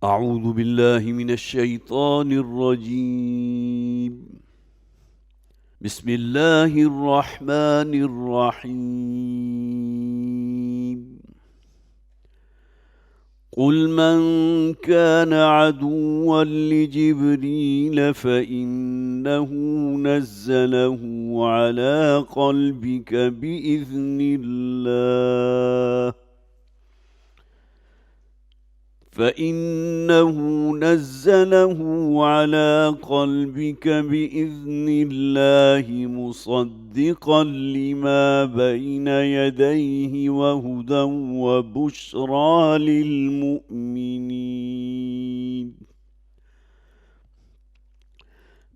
أعوذ بالله من الشيطان الرجيم. بسم الله الرحمن الرحيم. قل من كان عدوا لجبريل فإنه نزله على قلبك بإذن الله مصدقا لما بين يديه وهدى وبشرى للمؤمنين.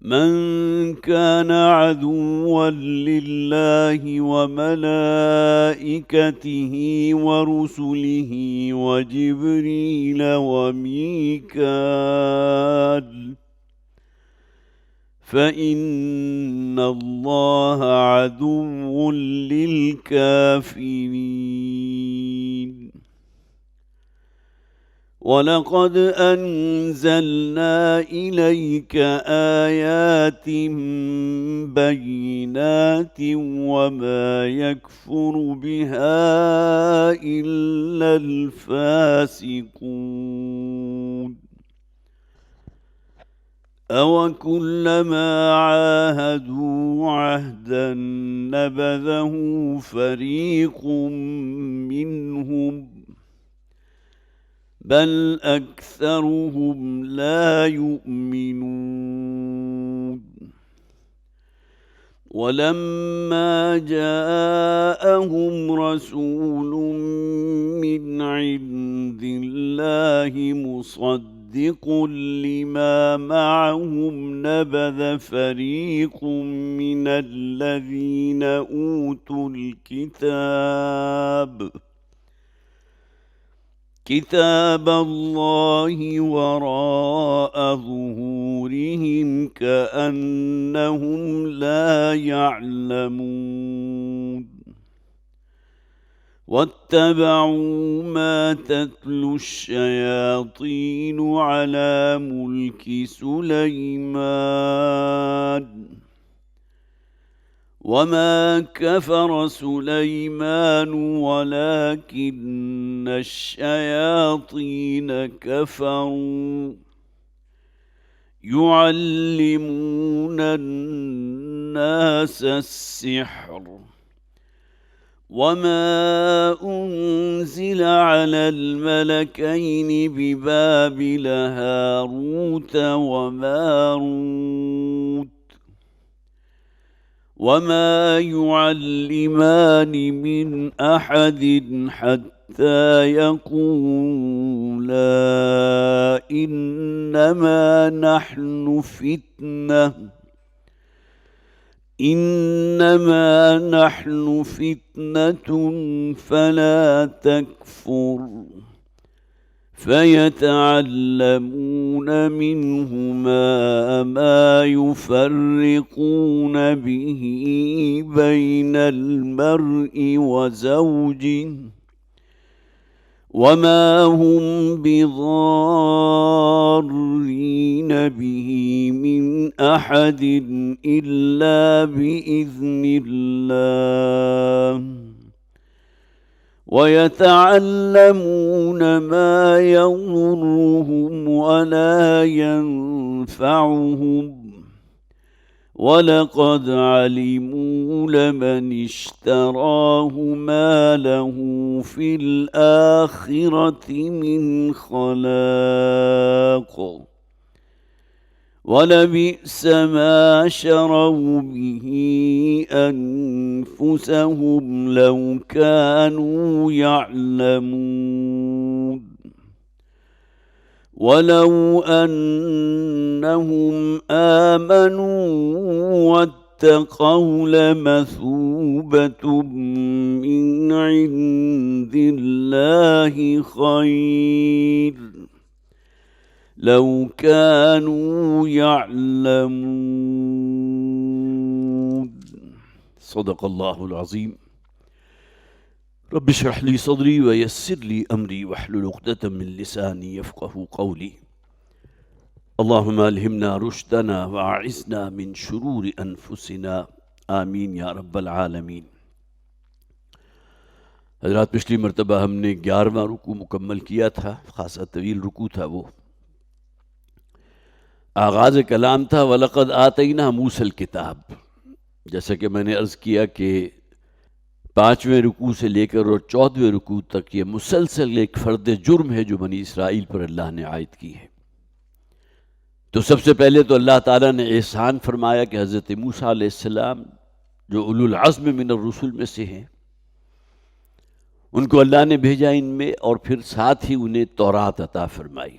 من كان عدوا لله وملائكته ورسله وجبريل وميكال فإن الله عدو للكافرين. ولقد أنزلنا إليك آيات بينات وما يكفر بها إلا الفاسقون. أوكلما عاهدوا عهدا نبذه فريق منهم بل أكثرهم لا يؤمنون. ولما جاءهم رسول من عند الله مصدق لما معهم نبذ فريق من الذين أوتوا كتاب الله وراء ظهورهم كأنهم لا يعلمون. واتبعوا ما تتلو الشياطين على ملك سليمان وما كفر سليمان ولكن الشياطين كفروا يعلمون الناس السحر وما أنزل على الملكين ببابل هاروت وماروت وما يعلمان من أحد حتى يقولا إنما نحن فتنة فلا تكفر. فيتعلمون منهما ما يفرقون به بين المرء وزوجه وما هم بضارين به من أحد إلا بإذن الله. ويتعلمون ما يضرهم ولا ينفعهم ولقد علموا لمن اشتراه ما له في الآخرة من خلاق ولبئس ما شروا به أنفسهم لو كانوا يعلمون. ولو أنهم آمنوا واتقوا لمثوبة من عند الله خير لو كانوا يعلمون. صدق الله العظيم. رب اشرح لي صدري ويسر لي أمري واحلل عقدة من لساني يفقهوا قولي اللهم ألهمنا رشدنا وأعذنا من شرور أنفسنا آمین یا رب العالمین۔ حضرات پچھلی مرتبہ ہم نے 11واں رکوع مکمل کیا تھا، خاصا طویل رکوع تھا وہ۔ آغاز کلام تھا وَلَقَدْ آتَيْنَا مُوسَى الْكِتَابَ۔ جیسا کہ میں نے عرض کیا کہ 5ویں رکوع سے لے کر اور 14ویں رکوع تک یہ مسلسل ایک فرد جرم ہے جو بنی اسرائیل پر اللہ نے عائد کی ہے۔ تو سب سے پہلے تو اللہ تعالیٰ نے احسان فرمایا کہ حضرت موسیٰ علیہ السلام جو اولو العزم من الرسل میں سے ہیں، ان کو اللہ نے بھیجا ان میں، اور پھر ساتھ ہی انہیں تورات عطا فرمائی۔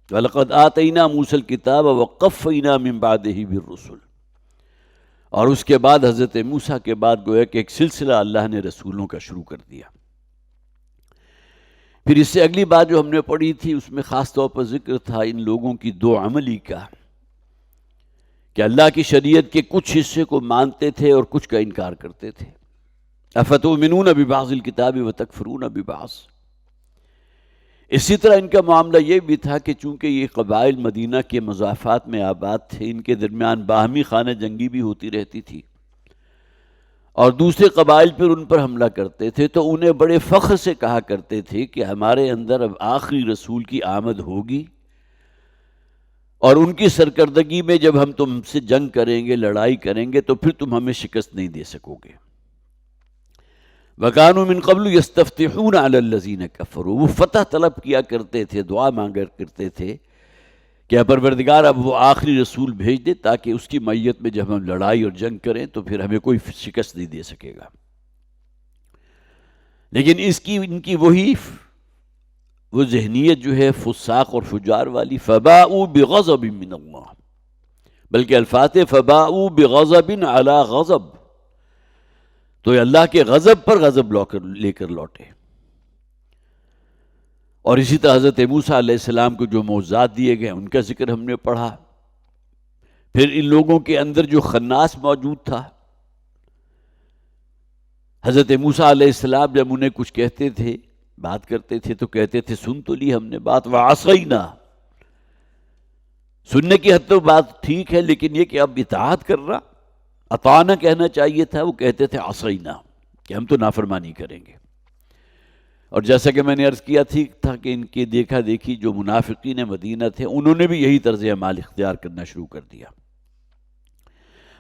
وَلَقَدْ آتَيْنَا مُوسَى الْكِتَابَ وَقَفَّيْنَا مِن بَعْدِهِ بِالرُّسُلِ، اور اس کے بعد حضرت موسیٰ کے بعد گویا کہ ایک سلسلہ اللہ نے رسولوں کا شروع کر دیا۔ پھر اس سے اگلی بات جو ہم نے پڑھی تھی اس میں خاص طور پر ذکر تھا ان لوگوں کی دو عملی کا، کہ اللہ کی شریعت کے کچھ حصے کو مانتے تھے اور کچھ کا انکار کرتے تھے۔ افتؤمنون ببعض الکتاب وتکفرون ببعض۔ اسی طرح ان کا معاملہ یہ بھی تھا کہ چونکہ یہ قبائل مدینہ کے مضافات میں آباد تھے، ان کے درمیان باہمی خانہ جنگی بھی ہوتی رہتی تھی، اور دوسرے قبائل پھر ان پر حملہ کرتے تھے، تو انہیں بڑے فخر سے کہا کرتے تھے کہ ہمارے اندر اب آخری رسول کی آمد ہوگی، اور ان کی سرکردگی میں جب ہم تم سے جنگ کریں گے، لڑائی کریں گے، تو پھر تم ہمیں شکست نہیں دے سکو گے۔ وَكَانُوا مِن قَبْلُ يَسْتَفْتِحُونَ عَلَى الَّذِينَ كَفَرُوا، وہ فتح طلب کیا کرتے تھے، دعا مانگا کرتے تھے کہ پروردگار اب وہ آخری رسول بھیج دے تاکہ اس کی معیت میں جب ہم لڑائی اور جنگ کریں تو پھر ہمیں کوئی شکست نہیں دے سکے گا۔ لیکن ان کی وہ ذہنیت جو ہے فساق اور فجار والی، فَبَاءُوا بِغَضَبٍ مِّنَ اللَّهِ، بلکہ الفاظ فَبَاءُوا بِغَضَبٍ عَلَى غَضَب، تو یہ اللہ کے غضب پر غضب لے کر لوٹے۔ اور اسی طرح حضرت موسیٰ علیہ السلام کو جو معجزات دیے گئے ان کا ذکر ہم نے پڑھا۔ پھر ان لوگوں کے اندر جو خناس موجود تھا، حضرت موسیٰ علیہ السلام جب انہیں کچھ کہتے تھے، بات کرتے تھے، تو کہتے تھے سن تو لی ہم نے بات، وَعَصَيْنَا، سننے کی حد تک بات ٹھیک ہے، لیکن یہ کہ اب اطاعت کر رہا، اطعنا کہنا چاہیے تھا، وہ کہتے تھے عصینا، کہ ہم تو نافرمانی کریں گے۔ اور جیسا کہ میں نے عرض کیا تھا کہ ان کے دیکھا دیکھی جو منافقین مدینہ تھے، انہوں نے بھی یہی طرز عمل اختیار کرنا شروع کر دیا۔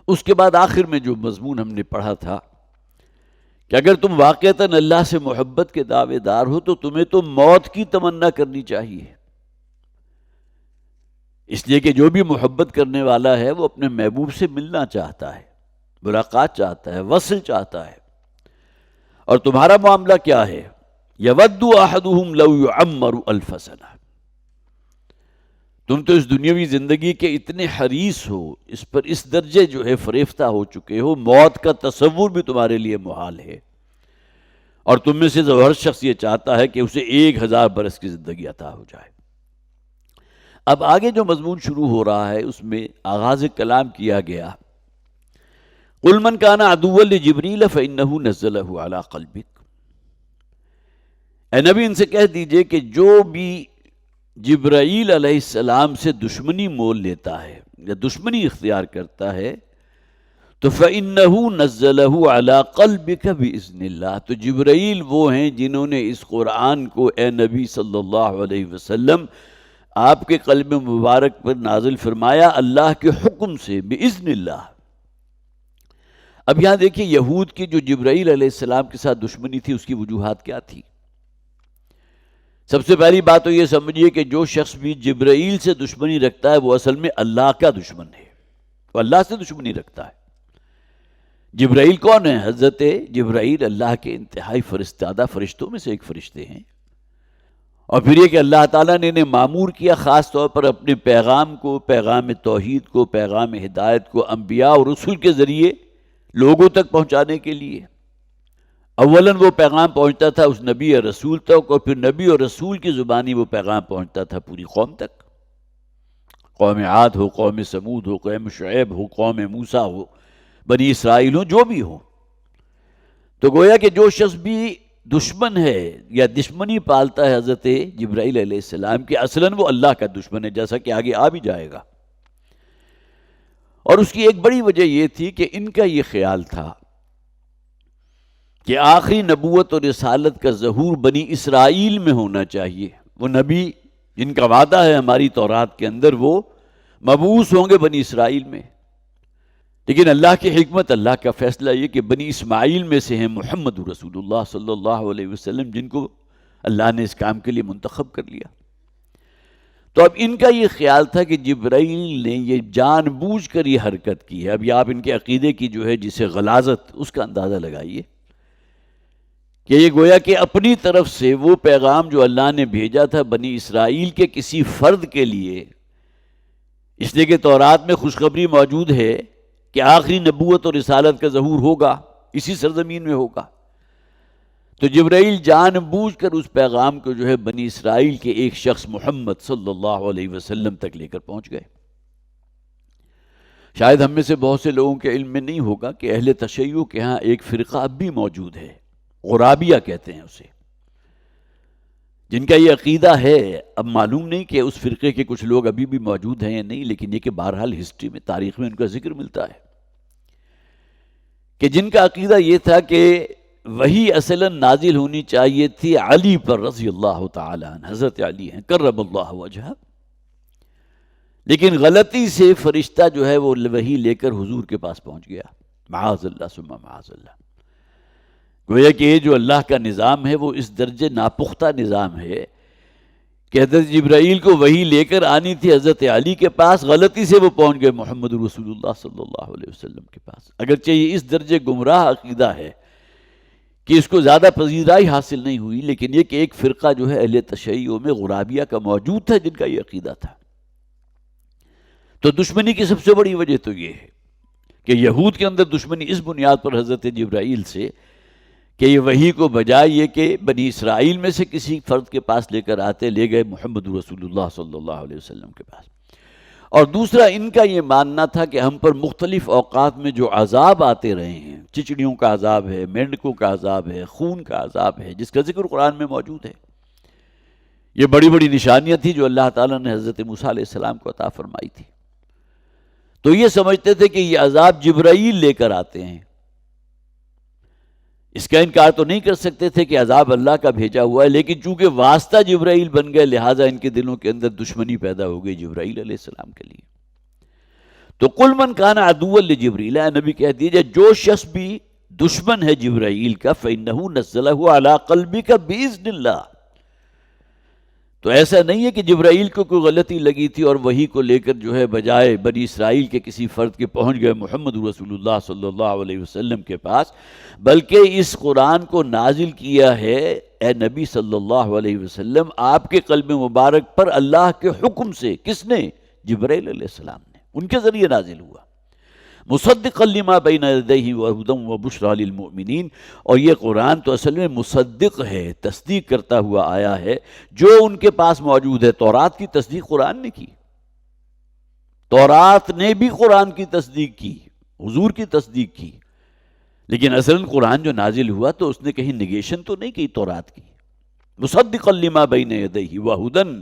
اس کے بعد آخر میں جو مضمون ہم نے پڑھا تھا کہ اگر تم واقعتاً اللہ سے محبت کے دعوے دار ہو تو تمہیں تو موت کی تمنا کرنی چاہیے، اس لیے کہ جو بھی محبت کرنے والا ہے وہ اپنے محبوب سے ملنا چاہتا ہے، ملاقات چاہتا ہے، وصل چاہتا ہے۔ اور تمہارا معاملہ کیا ہے؟ یود احدہم لو یعمر الف سنہ، تم تو اس دنیاوی زندگی کے اتنے حریص ہو، اس پر اس درجے جو ہے فریفتہ ہو چکے ہو، موت کا تصور بھی تمہارے لیے محال ہے، اور تم میں سے ہر شخص یہ چاہتا ہے کہ اسے 1000 برس کی زندگی عطا ہو جائے۔ اب آگے جو مضمون شروع ہو رہا ہے اس میں آغاز کلام کیا گیا، قُلْ مَنْ كَانَ عَدُوًّا لِجِبْرِيلَ فَإِنَّهُ نَزَّلَهُ عَلَىٰ قَلْبِكَ، اے نبی ان سے کہہ دیجئے کہ جو بھی جبرائیل علیہ السلام سے دشمنی مول لیتا ہے یا دشمنی اختیار کرتا ہے تو فَإِنَّهُ نَزَّلَهُ عَلَىٰ قَلْبِكَ بِإِذْنِ اللَّهِ، تو جبرائیل وہ ہیں جنہوں نے اس قرآن کو اے نبی صلی اللہ علیہ وسلم آپ کے قلب مبارک پر نازل فرمایا اللہ کے حکم سے، بِإِذْنِ اللَّهِ۔ اب یہاں دیکھیے یہود کی جو جبرائیل علیہ السلام کے ساتھ دشمنی تھی اس کی وجوہات کیا تھی؟ سب سے پہلی بات تو یہ سمجھیے کہ جو شخص بھی جبرائیل سے دشمنی رکھتا ہے وہ اصل میں اللہ کا دشمن ہے، وہ اللہ سے دشمنی رکھتا ہے۔ جبرائیل کون ہے؟ حضرت جبرائیل اللہ کے انتہائی فرستادہ فرشتوں میں سے ایک فرشتے ہیں، اور پھر یہ کہ اللہ تعالیٰ نے انہیں معمور کیا خاص طور پر اپنے پیغام کو، پیغام توحید کو، پیغام ہدایت کو انبیاء اور رسول کے ذریعے لوگوں تک پہنچانے کے لیے۔ اولاً وہ پیغام پہنچتا تھا اس نبی اور رسول تک، اور پھر نبی اور رسول کی زبانی وہ پیغام پہنچتا تھا پوری قوم تک، قوم عاد ہو، قوم سمود ہو، قوم شعیب ہو، قوم موسیٰ ہو، بنی اسرائیل ہو، جو بھی ہو۔ تو گویا کہ جو شخص بھی دشمن ہے یا دشمنی پالتا ہے حضرت جبرائیل علیہ السلام کہ اصلاً وہ اللہ کا دشمن ہے، جیسا کہ آگے آ بھی جائے گا۔ اور اس کی ایک بڑی وجہ یہ تھی کہ ان کا یہ خیال تھا کہ آخری نبوت اور رسالت کا ظہور بنی اسرائیل میں ہونا چاہیے۔ وہ نبی جن کا وعدہ ہے ہماری تورات کے اندر وہ مبعوث ہوں گے بنی اسرائیل میں، لیکن اللہ کی حکمت، اللہ کا فیصلہ یہ کہ بنی اسماعیل میں سے ہیں محمد رسول اللہ صلی اللہ علیہ وسلم، جن کو اللہ نے اس کام کے لیے منتخب کر لیا۔ تو اب ان کا یہ خیال تھا کہ جبرائیل نے یہ جان بوجھ کر یہ حرکت کی ہے۔ اب یہ آپ ان کے عقیدے کی جو ہے جسے غلاظت، اس کا اندازہ لگائیے کہ یہ گویا کہ اپنی طرف سے وہ پیغام جو اللہ نے بھیجا تھا بنی اسرائیل کے کسی فرد کے لیے، اس لیے کہ تورات میں خوشخبری موجود ہے کہ آخری نبوت اور رسالت کا ظہور ہوگا، اسی سرزمین میں ہوگا، تو جبرائیل جان بوجھ کر اس پیغام کو جو ہے بنی اسرائیل کے ایک شخص محمد صلی اللہ علیہ وسلم تک لے کر پہنچ گئے۔ شاید ہم میں سے بہت سے لوگوں کے علم میں نہیں ہوگا کہ اہل تشیع کے ہاں ایک فرقہ اب بھی موجود ہے، غرابیہ کہتے ہیں اسے، جن کا یہ عقیدہ ہے۔ اب معلوم نہیں کہ اس فرقے کے کچھ لوگ ابھی بھی موجود ہیں یا نہیں، لیکن یہ کہ بہرحال ہسٹری میں، تاریخ میں ان کا ذکر ملتا ہے کہ جن کا عقیدہ یہ تھا کہ وہی اصلاً نازل ہونی چاہیے تھی علی پر رضی اللہ تعالی عنہ، حضرت علی ہیں کرم اللہ وجہہ، لیکن غلطی سے فرشتہ جو ہے وہ وحی لے کر حضور کے پاس پہنچ گیا، معاذ اللہ ثم معاذ اللہ۔ گویا کہ یہ جو اللہ کا نظام ہے وہ اس درجے ناپختہ نظام ہے کہ حضرت جبرائیل کو وحی لے کر آنی تھی حضرت علی کے پاس، غلطی سے وہ پہنچ گئے محمد رسول اللہ صلی اللہ علیہ وسلم کے پاس۔ اگرچہ یہ اس درجے گمراہ عقیدہ ہے کہ اس کو زیادہ پذیرائی حاصل نہیں ہوئی، لیکن یہ کہ ایک فرقہ جو ہے اہل تشیع میں غرابیہ کا موجود تھا جن کا یہ عقیدہ تھا۔ تو دشمنی کی سب سے بڑی وجہ تو یہ ہے کہ یہود کے اندر دشمنی اس بنیاد پر حضرت جبرائیل سے کہ یہ وحی کو بجائے یہ کہ بنی اسرائیل میں سے کسی فرد کے پاس لے کر آتے، لے گئے محمد رسول اللہ صلی اللہ علیہ وسلم کے پاس۔ اور دوسرا ان کا یہ ماننا تھا کہ ہم پر مختلف اوقات میں جو عذاب آتے رہے ہیں، چچڑیوں کا عذاب ہے، مینڈکوں کا عذاب ہے، خون کا عذاب ہے، جس کا ذکر قرآن میں موجود ہے، یہ بڑی بڑی نشانیاں تھیں جو اللہ تعالیٰ نے حضرت موسیٰ علیہ السلام کو عطا فرمائی تھی۔ تو یہ سمجھتے تھے کہ یہ عذاب جبرائیل لے کر آتے ہیں، اس کا انکار تو نہیں کر سکتے تھے کہ عذاب اللہ کا بھیجا ہوا ہے، لیکن چونکہ واسطہ جبرائیل بن گئے لہٰذا ان کے دلوں کے اندر دشمنی پیدا ہو گئی جبرائیل علیہ السلام کے لیے۔ تو قل من کان عدوا لجبریل، اے نبی کہہ دیجئے جو شخص بھی دشمن ہے جبرائیل کا فإنہ نزلہ علی قلبک بإذن اللہ، تو ایسا نہیں ہے کہ جبرائیل کو کوئی غلطی لگی تھی اور وحی کو لے کر جو ہے بجائے بنی اسرائیل کے کسی فرد کے پہنچ گئے محمد رسول اللہ صلی اللہ علیہ وسلم کے پاس، بلکہ اس قرآن کو نازل کیا ہے اے نبی صلی اللہ علیہ وسلم آپ کے قلب مبارک پر اللہ کے حکم سے۔ کس نے؟ جبرائیل علیہ السلام نے، ان کے ذریعے نازل ہوا، مصدقا لما بین یدیہ وہدی وبشریٰ للمؤمنین۔ اور یہ قرآن تو اصل میں مصدق ہے، تصدیق کرتا ہوا آیا ہے جو ان کے پاس موجود ہے۔ تورات کی تصدیق قرآن نے کی، تورات نے بھی قرآن کی تصدیق کی، حضور کی تصدیق کی، لیکن اصل قرآن جو نازل ہوا تو اس نے کہیں نگیشن تو نہیں کی تورات کی۔ مصدقا لما بین یدیہ وہدی،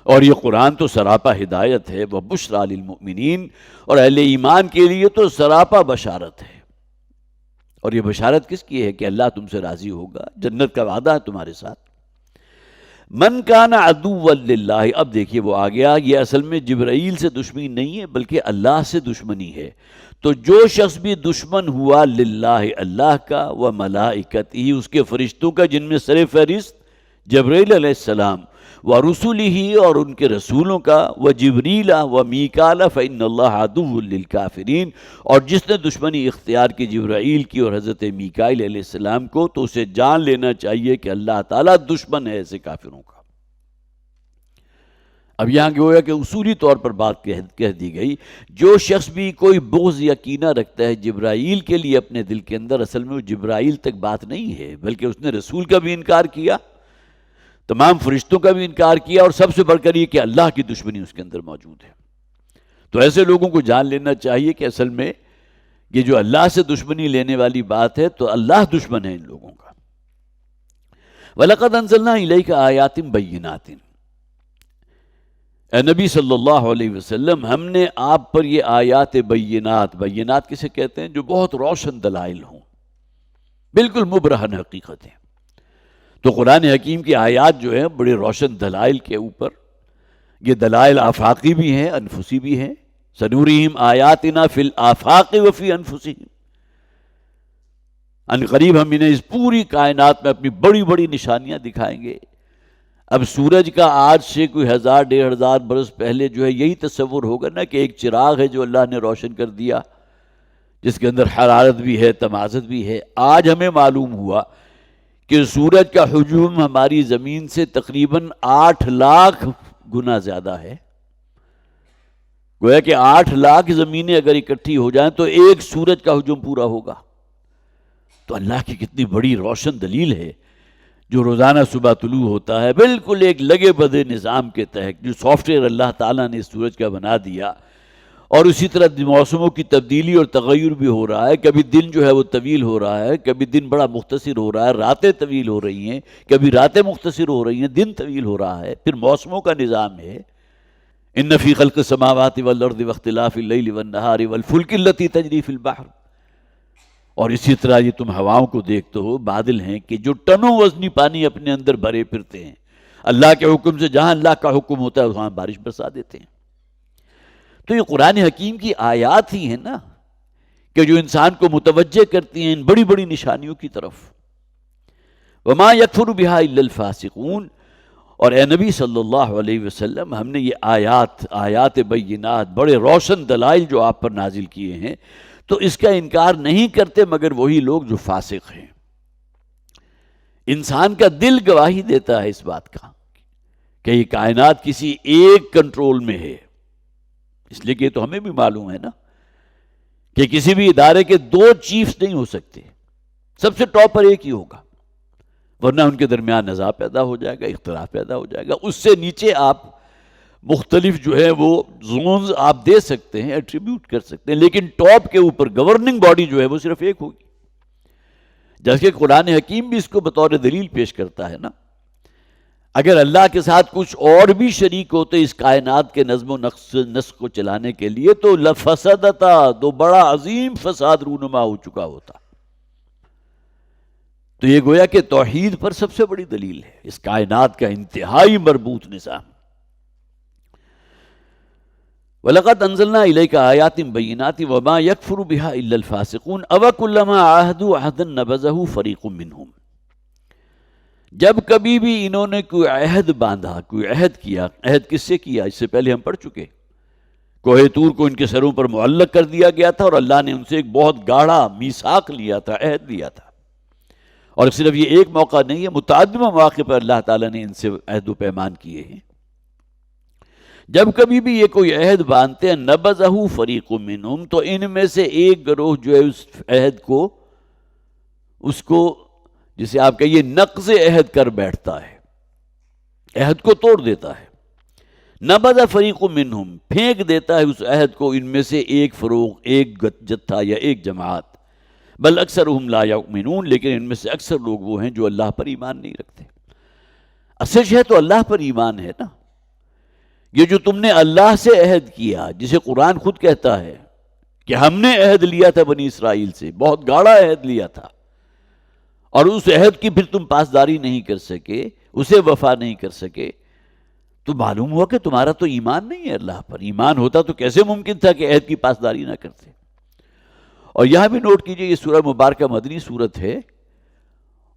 اور یہ قرآن تو سراپا ہدایت ہے، وہ بشریٰ للمؤمنین، اور اہل ایمان کے لیے تو سراپا بشارت ہے۔ اور یہ بشارت کس کی ہے؟ کہ اللہ تم سے راضی ہوگا، جنت کا وعدہ ہے تمہارے ساتھ۔ من کان عدوا للہ، اب دیکھیے وہ آ گیا، یہ اصل میں جبرائیل سے دشمنی نہیں ہے بلکہ اللہ سے دشمنی ہے۔ تو جو شخص بھی دشمن ہوا للہ، اللہ کا، و ملائکتہ، اس کے فرشتوں کا جن میں سر فہرست جبرائیل علیہ السلام، وَرُسُلِهِ، اور ان کے رسولوں کا، وَجِبْرِيلَ وَمِيكَالَ فَإِنَّ اللَّهَ عَدُوٌّ لِلْكَافِرِينَ، اور جس نے دشمنی اختیار کی جبرائیل کی اور حضرت میکائیل علیہ السلام کو، تو اسے جان لینا چاہیے کہ اللہ تعالیٰ دشمن ہے ایسے کافروں کا۔ اب یہاں گویا کہ اصولی طور پر بات کہہ دی گئی، جو شخص بھی کوئی بغض یا کینہ رکھتا ہے جبرائیل کے لیے اپنے دل کے اندر، اصل میں وہ جبرائیل تک بات نہیں ہے، بلکہ اس نے رسول کا بھی انکار کیا، تمام فرشتوں کا بھی انکار کیا، اور سب سے بڑھ کر یہ کہ اللہ کی دشمنی اس کے اندر موجود ہے۔ تو ایسے لوگوں کو جان لینا چاہیے کہ اصل میں یہ جو اللہ سے دشمنی لینے والی بات ہے تو اللہ دشمن ہے ان لوگوں کا۔ وَلَقَدْ أَنزَلْنَا إِلَيْكَ آيَاتٍ بَيِّنَاتٍ، اے نبی صلی اللہ علیہ وسلم ہم نے آپ پر یہ آیات بینات، بینات کسے کہتے ہیں؟ جو بہت روشن دلائل ہوں، بالکل مبرہن حقیقت ہے۔ تو قرآن حکیم کی آیات جو ہیں بڑے روشن دلائل کے اوپر، یہ دلائل آفاقی بھی ہیں، انفسی بھی ہیں۔ سنورihim آیاتنا فی الآفاق وفی انفسہم، ان قریب ہم انہیں اس پوری کائنات میں اپنی بڑی بڑی نشانیاں دکھائیں گے۔ اب سورج کا آج سے کوئی 1000-1500 برس پہلے جو ہے یہی تصور ہوگا نا کہ ایک چراغ ہے جو اللہ نے روشن کر دیا، جس کے اندر حرارت بھی ہے، تمازت بھی ہے۔ آج ہمیں معلوم ہوا کہ سورج کا حجم ہماری زمین سے تقریباً 8 لاکھ گنا زیادہ ہے۔ گویا کہ 8 لاکھ زمینیں اگر اکٹھی ہو جائیں تو ایک سورج کا حجم پورا ہوگا۔ تو اللہ کی کتنی بڑی روشن دلیل ہے جو روزانہ صبح طلوع ہوتا ہے، بالکل ایک لگے بدے نظام کے تحت، جو سافٹ ویئر اللہ تعالیٰ نے سورج کا بنا دیا۔ اور اسی طرح موسموں کی تبدیلی اور تغیر بھی ہو رہا ہے، کبھی دن جو ہے وہ طویل ہو رہا ہے، کبھی دن بڑا مختصر ہو رہا ہے، راتیں طویل ہو رہی ہیں، کبھی راتیں مختصر ہو رہی ہیں، دن طویل ہو رہا ہے۔ پھر موسموں کا نظام ہے، ان فی خلق السماوات والارض واختلاف اللیل والنہار والفلک التی تجری فی البحر۔ اور اسی طرح یہ تم ہواؤں کو دیکھتے ہو، بادل ہیں کہ جو ٹنوں وزنی پانی اپنے اندر بھرے پھرتے ہیں، اللہ کے حکم سے، جہاں اللہ کا حکم ہوتا ہے وہاں بارش برسا دیتے ہیں۔ تو یہ قرآن حکیم کی آیات ہی ہیں نا کہ جو انسان کو متوجہ کرتی ہیں ان بڑی بڑی نشانیوں کی طرف۔ وما یکفر بہا الا الفاسقون، اور اے نبی صلی اللہ علیہ وسلم ہم نے یہ آیات بینات، بڑے روشن دلائل جو آپ پر نازل کیے ہیں، تو اس کا انکار نہیں کرتے مگر وہی لوگ جو فاسق ہیں۔ انسان کا دل گواہی دیتا ہے اس بات کا کہ یہ کائنات کسی ایک کنٹرول میں ہے، اس لیے کہ تو ہمیں بھی معلوم ہے نا کہ کسی بھی ادارے کے 2 چیفز نہیں ہو سکتے، سب سے ٹاپ پر ایک ہی ہوگا، ورنہ ان کے درمیان نزاع پیدا ہو جائے گا، اختلاف پیدا ہو جائے گا۔ اس سے نیچے آپ مختلف جو ہے وہ زونز آپ دے سکتے ہیں، ایٹریبیوٹ کر سکتے ہیں، لیکن ٹاپ کے اوپر گورننگ باڈی جو ہے وہ صرف ایک ہوگی۔ جیسے قرآن حکیم بھی اس کو بطور دلیل پیش کرتا ہے نا، اگر اللہ کے ساتھ کچھ اور بھی شریک ہوتے اس کائنات کے نظم و نسق کو چلانے کے لیے تو لفسدتا، تو بڑا عظیم فساد رونما ہو چکا ہوتا۔ تو یہ گویا کہ توحید پر سب سے بڑی دلیل ہے، اس کائنات کا انتہائی مربوط نظام۔ وَلَقَدْ أَنزَلْنَا إِلَيْكَ آيَاتٍ بَيِّنَاتٍ وَمَا يَكْفُرُ بِهَا إِلَّا الْفَاسِقُونَ أَوَكُلَّمَا عَاهَدُوا عَهْدًا نَبَذَهُ فَرِيقٌ مِّنْهُمْ۔ جب کبھی بھی انہوں نے کوئی عہد باندھا، کوئی عہد کیا، عہد کس سے کیا؟ اس سے پہلے ہم پڑھ چکے، کوہ طور کو ان کے سروں پر معلق کر دیا گیا تھا اور اللہ نے ان سے ایک بہت گاڑھا میثاق لیا تھا، عہد لیا تھا۔ اور صرف یہ ایک موقع نہیں ہے، متعدد مواقع پر اللہ تعالیٰ نے ان سے عہد و پیمان کیے ہیں۔ جب کبھی بھی یہ کوئی عہد باندھتے ہیں، نبذہ فریق منہم، تو ان میں سے ایک گروہ جو ہے اس عہد کو، اس کو جسے آپ کہیے نقض عہد کر بیٹھتا ہے، عہد کو توڑ دیتا ہے۔ نبذ فریق منہم، پھینک دیتا ہے اس عہد کو ان میں سے ایک فروغ، ایک جتھا یا ایک جماعت۔ بل اکثرہم لا یؤمنون، لیکن ان میں سے اکثر لوگ وہ ہیں جو اللہ پر ایمان نہیں رکھتے۔ اصل ہے تو اللہ پر ایمان ہے نا۔ یہ جو تم نے اللہ سے عہد کیا، جسے قرآن خود کہتا ہے کہ ہم نے عہد لیا تھا بنی اسرائیل سے، بہت گاڑھا عہد لیا تھا، اور اس عہد کی پھر تم پاسداری نہیں کر سکے، اسے وفا نہیں کر سکے، تو معلوم ہوا کہ تمہارا تو ایمان نہیں ہے اللہ پر۔ ایمان ہوتا تو کیسے ممکن تھا کہ عہد کی پاسداری نہ کرتے۔ اور یہاں بھی نوٹ کیجئے، یہ سورہ مبارکہ مدنی سورت ہے،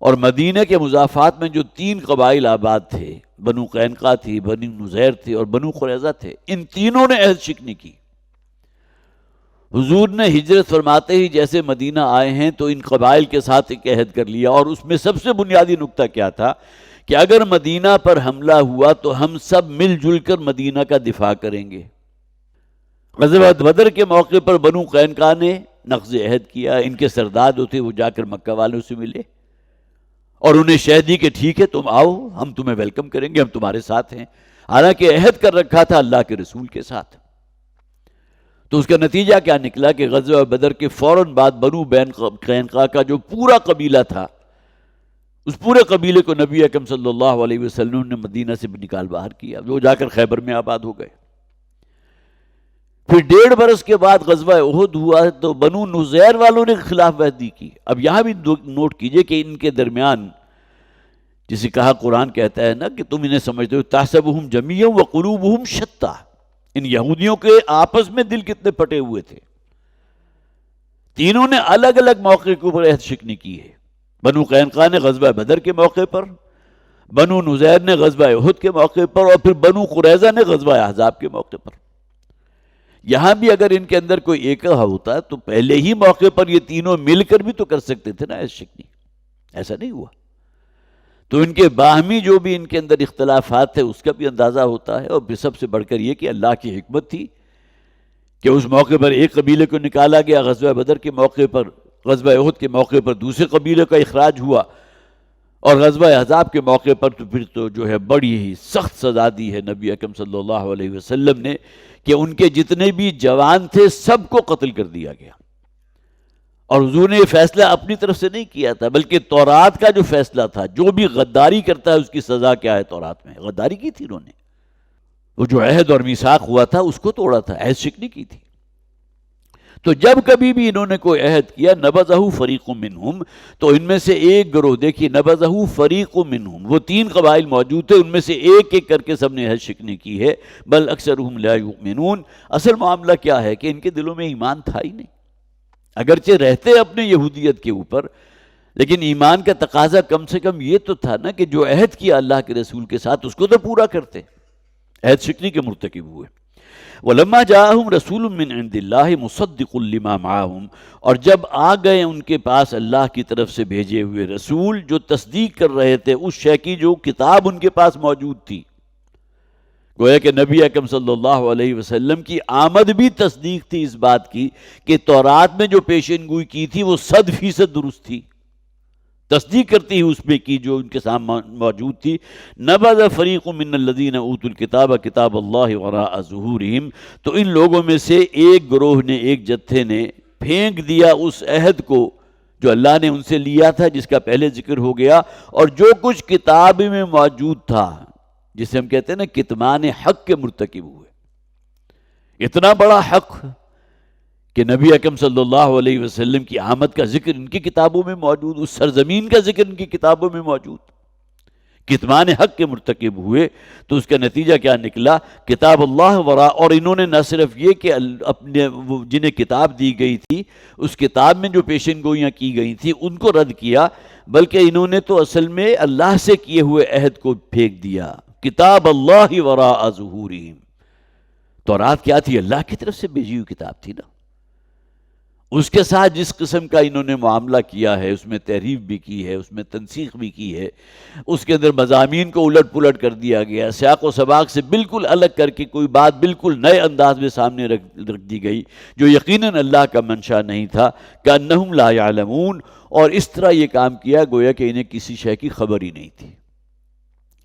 اور مدینہ کے مضافات میں جو 3 قبائل آباد تھے، بنو قینقاع تھی، بنو نذیر تھے اور بنو قریظہ تھے، ان تینوں نے عہد شکنی کی۔ حضور نے ہجرت فرماتے ہی جیسے مدینہ آئے ہیں تو ان قبائل کے ساتھ ایک عہد کر لیا، اور اس میں سب سے بنیادی نکتہ کیا تھا کہ اگر مدینہ پر حملہ ہوا تو ہم سب مل جل کر مدینہ کا دفاع کریں گے۔ غزوہ بدر کے موقع پر بنو قینقاع نے نقض عہد کیا، ان کے سردار جو تھے وہ جا کر مکہ والوں سے ملے اور انہیں شہ دی کہ ٹھیک ہے تم آؤ، ہم تمہیں ویلکم کریں گے، ہم تمہارے ساتھ ہیں، حالانکہ عہد کر رکھا تھا اللہ کے رسول کے ساتھ۔ تو اس کا نتیجہ کیا نکلا کہ غزوہ بدر کے فوراً بعد بنو قینقاع کا جو پورا قبیلہ تھا اس پورے قبیلے کو نبی اکرم صلی اللہ علیہ وسلم نے مدینہ سے نکال باہر کیا، وہ جا کر خیبر میں آباد ہو گئے۔ پھر 1.5 برس کے بعد غزوہ احد ہوا تو بنو نزیر والوں نے خلاف ورزی کی۔ اب یہاں بھی نوٹ کیجئے کہ ان کے درمیان، جسے کہا قرآن کہتا ہے نا کہ تم انہیں سمجھتے ہو تحسبہم جمیعا وقلوبہم شتیٰ، ان یہودیوں کے آپس میں دل کتنے پٹے ہوئے تھے۔ تینوں نے الگ الگ موقع کے اوپر عہد شکنی کی ہے۔ بنو قینقاع نے غزوہ بدر کے موقع پر، بنو نزیر نے غزوہ احد کے موقع پر، اور پھر بنو قریظہ نے غزوہ احزاب کے موقع پر۔ یہاں بھی اگر ان کے اندر کوئی ایکا ہوتا تو پہلے ہی موقع پر یہ تینوں مل کر بھی تو کر سکتے تھے نا عہد شکنی، ایسا نہیں ہوا۔ تو ان کے باہمی جو بھی ان کے اندر اختلافات تھے اس کا بھی اندازہ ہوتا ہے، اور سب سے بڑھ کر یہ کہ اللہ کی حکمت تھی کہ اس موقع پر ایک قبیلے کو نکالا گیا، غزوہ بدر کے موقع پر، غزوہ احد کے موقع پر دوسرے قبیلے کا اخراج ہوا، اور غزوہ احزاب کے موقع پر تو پھر تو جو ہے بڑی ہی سخت سزا دی ہے نبی اکرم صلی اللہ علیہ وسلم نے کہ ان کے جتنے بھی جوان تھے سب کو قتل کر دیا گیا۔ اور حضور نے یہ فیصلہ اپنی طرف سے نہیں کیا تھا، بلکہ تورات کا جو فیصلہ تھا، جو بھی غداری کرتا ہے اس کی سزا کیا ہے، تورات میں غداری کی تھی انہوں نے، وہ جو عہد اور میثاق ہوا تھا اس کو توڑا تھا، عہد شکنی کی تھی۔ تو جب کبھی بھی انہوں نے کوئی عہد کیا، نبذہ فریق منہم، تو ان میں سے ایک گروہ، دیکھیے نبذہ فریق منہم، وہ 3 قبائل موجود تھے، ان میں سے ایک ایک کر کے سب نے عہد شکنی کی ہے، بل اکثرہم لا یؤمنون۔ اصل معاملہ کیا ہے کہ ان کے دلوں میں ایمان تھا ہی نہیں، اگرچہ رہتے اپنے یہودیت کے اوپر، لیکن ایمان کا تقاضا کم سے کم یہ تو تھا نا کہ جو عہد کیا اللہ کے رسول کے ساتھ اس کو تو پورا کرتے، عہد شکنی کے مرتکب ہوئے۔ وَلَمَّا جَاءَهُمْ رَسُولٌ مِّنْ عِنْدِ اللَّهِ مُصَدِّقٌ لِّمَا مَعَهُمْ، اور جب آ گئے ان کے پاس اللہ کی طرف سے بھیجے ہوئے رسول جو تصدیق کر رہے تھے اس شے کی جو کتاب ان کے پاس موجود تھی، گویا کہ نبی اکرم صلی اللہ علیہ وسلم کی آمد بھی تصدیق تھی اس بات کی کہ تورات میں جو پیشین گوئی کی تھی وہ 100% درست تھی، تصدیق کرتی ہی اس میں کی جو ان کے سامنے موجود تھی۔ نبذ فریق من الذین اوتوا الکتاب کتاب اللہ وراء ظہورہم، تو ان لوگوں میں سے ایک گروہ نے، ایک جتھے نے پھینک دیا اس عہد کو جو اللہ نے ان سے لیا تھا، جس کا پہلے ذکر ہو گیا، اور جو کچھ کتاب میں موجود تھا، جسے ہم کہتے ہیں نا کتمان حق کے مرتکب ہوئے۔ اتنا بڑا حق کہ نبی اکرم صلی اللہ علیہ وسلم کی آمد کا ذکر ان کی کتابوں میں موجود، اس سرزمین کا ذکر ان کی کتابوں میں موجود، کتمان حق کے مرتکب ہوئے، تو اس کا نتیجہ کیا نکلا؟ کتاب اللہ ورا، اور انہوں نے نہ صرف یہ کہ اپنے جنہیں کتاب دی گئی تھی اس کتاب میں جو پیشن گوئیاں کی گئی تھی ان کو رد کیا، بلکہ انہوں نے تو اصل میں اللہ سے کیے ہوئے عہد کو پھینک دیا۔ کتاب اللہ وراء ظہورہم، تورات کیا تھی؟ اللہ کی طرف سے بھیجی ہوئی کتاب تھی نا، اس کے ساتھ جس قسم کا انہوں نے معاملہ کیا ہے، اس میں تحریف بھی کی ہے، اس میں تنسیخ بھی کی ہے، اس کے اندر مضامین کو الٹ پلٹ کر دیا گیا، سیاق و سباق سے بالکل الگ کر کے کوئی بات بالکل نئے انداز میں سامنے رکھ دی گئی جو یقیناً اللہ کا منشا نہیں تھا، کأنہم لا یعلمون، اور اس طرح یہ کام کیا گویا کہ انہیں کسی شے کی خبر ہی نہیں تھی،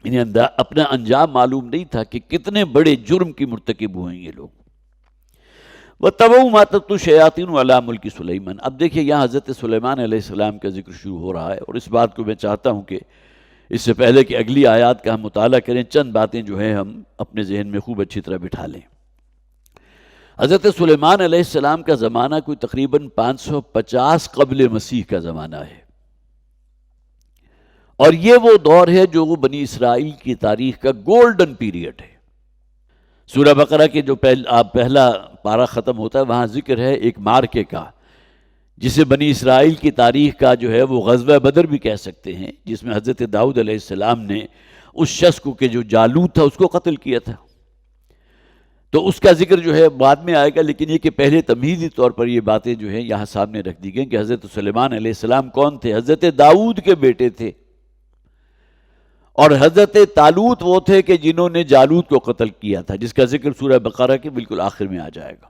انہیں اپنا انجام معلوم نہیں تھا کہ کتنے بڑے جرم کی مرتکب ہوئے یہ لوگ۔ وَاتَّبَعُوا مَا تَتْلُو الشَّيَاطِينُ عَلَىٰ مُلْكِ سُلَيْمَانَ۔ اب دیکھیے یہاں حضرت سلیمان علیہ السلام کا ذکر شروع ہو رہا ہے، اور اس بات کو میں چاہتا ہوں کہ اس سے پہلے کہ اگلی آیات کا ہم مطالعہ کریں، چند باتیں جو ہیں ہم اپنے ذہن میں خوب اچھی طرح بٹھا لیں۔ حضرت سلیمان علیہ السلام کا زمانہ کوئی تقریباً 550 قبل مسیح کا زمانہ ہے، اور یہ وہ دور ہے جو وہ بنی اسرائیل کی تاریخ کا گولڈن پیریڈ ہے۔ سورہ بقرہ کے جو پہلا پارہ ختم ہوتا ہے وہاں ذکر ہے ایک مارکے کا، جسے بنی اسرائیل کی تاریخ کا جو ہے وہ غزوہ بدر بھی کہہ سکتے ہیں، جس میں حضرت داؤد علیہ السلام نے اس شخص کو کہ جو جالوت تھا اس کو قتل کیا تھا۔ تو اس کا ذکر جو ہے بعد میں آئے گا، لیکن یہ کہ پہلے تمہیدی طور پر یہ باتیں جو ہیں یہاں سامنے رکھ دی گئیں کہ حضرت سلیمان علیہ السلام کون تھے؟ حضرت داؤد کے بیٹے تھے، اور حضرت طالوت وہ تھے کہ جنہوں نے جالوت کو قتل کیا تھا، جس کا ذکر سورہ بقرہ کے بالکل آخر میں آ جائے گا۔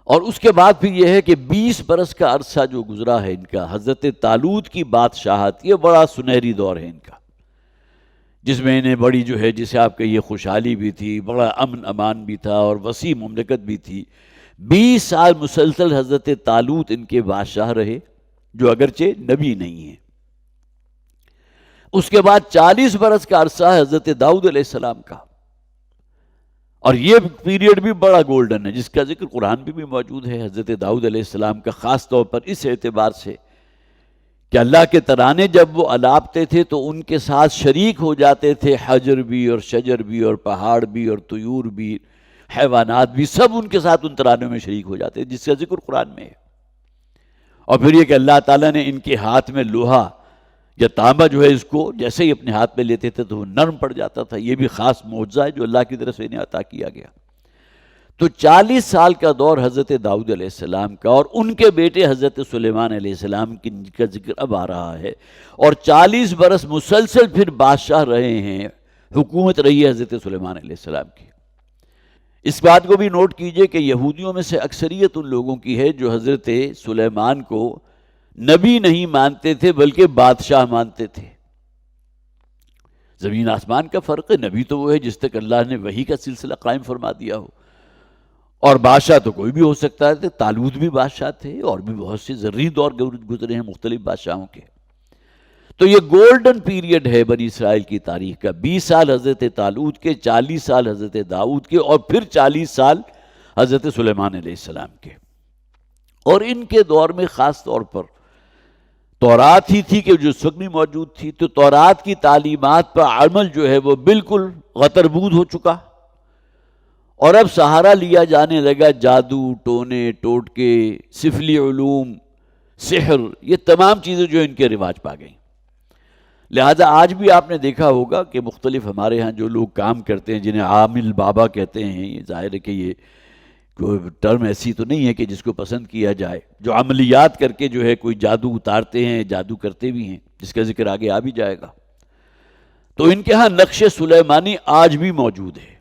اور اس کے بعد پھر یہ ہے کہ 20 برس کا عرصہ جو گزرا ہے ان کا حضرت طالوت کی بادشاہت، یہ بڑا سنہری دور ہے ان کا، جس میں انہیں بڑی جو ہے جسے آپ کہیے خوشحالی بھی تھی، بڑا امن امان بھی تھا، اور وسیع مملکت بھی تھی۔ 20 سال مسلسل حضرت طالوت ان کے بادشاہ رہے، جو اگرچہ نبی نہیں ہیں۔ اس کے بعد 40 برس کا عرصہ ہے حضرت داؤد علیہ السلام کا، اور یہ پیریڈ بھی بڑا گولڈن ہے جس کا ذکر قرآن میں بھی موجود ہے حضرت داؤد علیہ السلام کا، خاص طور پر اس اعتبار سے کہ اللہ کے ترانے جب وہ الاپتے تھے تو ان کے ساتھ شریک ہو جاتے تھے حجر بھی اور شجر بھی اور پہاڑ بھی اور طیور بھی، حیوانات بھی، سب ان کے ساتھ ان ترانوں میں شریک ہو جاتے تھے جس کا ذکر قرآن میں ہے۔ اور پھر یہ کہ اللہ تعالیٰ نے ان کے ہاتھ میں لوہا یا تانبا جو ہے اس کو جیسے ہی اپنے ہاتھ میں لیتے تھے تو وہ نرم پڑ جاتا تھا، یہ بھی خاص معجزہ ہے جو اللہ کی طرف سے انہیں عطا کیا گیا۔ تو 40 سال کا دور حضرت داؤد علیہ السلام کا، اور ان کے بیٹے حضرت سلیمان علیہ السلام کا ذکر اب آ رہا ہے، اور 40 برس مسلسل پھر بادشاہ رہے ہیں، حکومت رہی ہے حضرت سلیمان علیہ السلام کی۔ اس بات کو بھی نوٹ کیجئے کہ یہودیوں میں سے اکثریت ان لوگوں کی ہے جو حضرت سلیمان کو نبی نہیں مانتے تھے بلکہ بادشاہ مانتے تھے۔ زمین آسمان کا فرق ہے، نبی تو وہ ہے جس تک اللہ نے وحی کا سلسلہ قائم فرما دیا ہو، اور بادشاہ تو کوئی بھی ہو سکتا ہے۔ طالوت بھی بادشاہ تھے، اور بھی بہت سے زرعی دور گزرے ہیں مختلف بادشاہوں کے۔ تو یہ گولڈن پیریڈ ہے بنی اسرائیل کی تاریخ کا، 20 سال حضرت طالوت کے، 40 سال حضرت داؤد کے، اور پھر 40 سال حضرت سلیمان علیہ السلام کے۔ اور ان کے دور میں خاص طور پر تورات ہی تھی کہ جو اس وقت بھی موجود تھی، تو تورات کی تعلیمات پر عمل جو ہے وہ بالکل غتربود ہو چکا، اور اب سہارا لیا جانے لگا جادو، ٹونے، ٹوٹکے، سفلی علوم، سحر، یہ تمام چیزیں جو ان کے رواج پا گئیں۔ لہذا آج بھی آپ نے دیکھا ہوگا کہ مختلف ہمارے ہاں جو لوگ کام کرتے ہیں جنہیں عامل بابا کہتے ہیں، یہ ظاہر ہے کہ یہ کوئی ٹرم ایسی تو نہیں ہے کہ جس کو پسند کیا جائے، جو عملیات کر کے جو ہے کوئی جادو اتارتے ہیں، جادو کرتے بھی ہیں، جس کا ذکر آگے آ بھی جائے گا۔ تو ان کے ہاں نقش سلیمانی آج بھی موجود ہے۔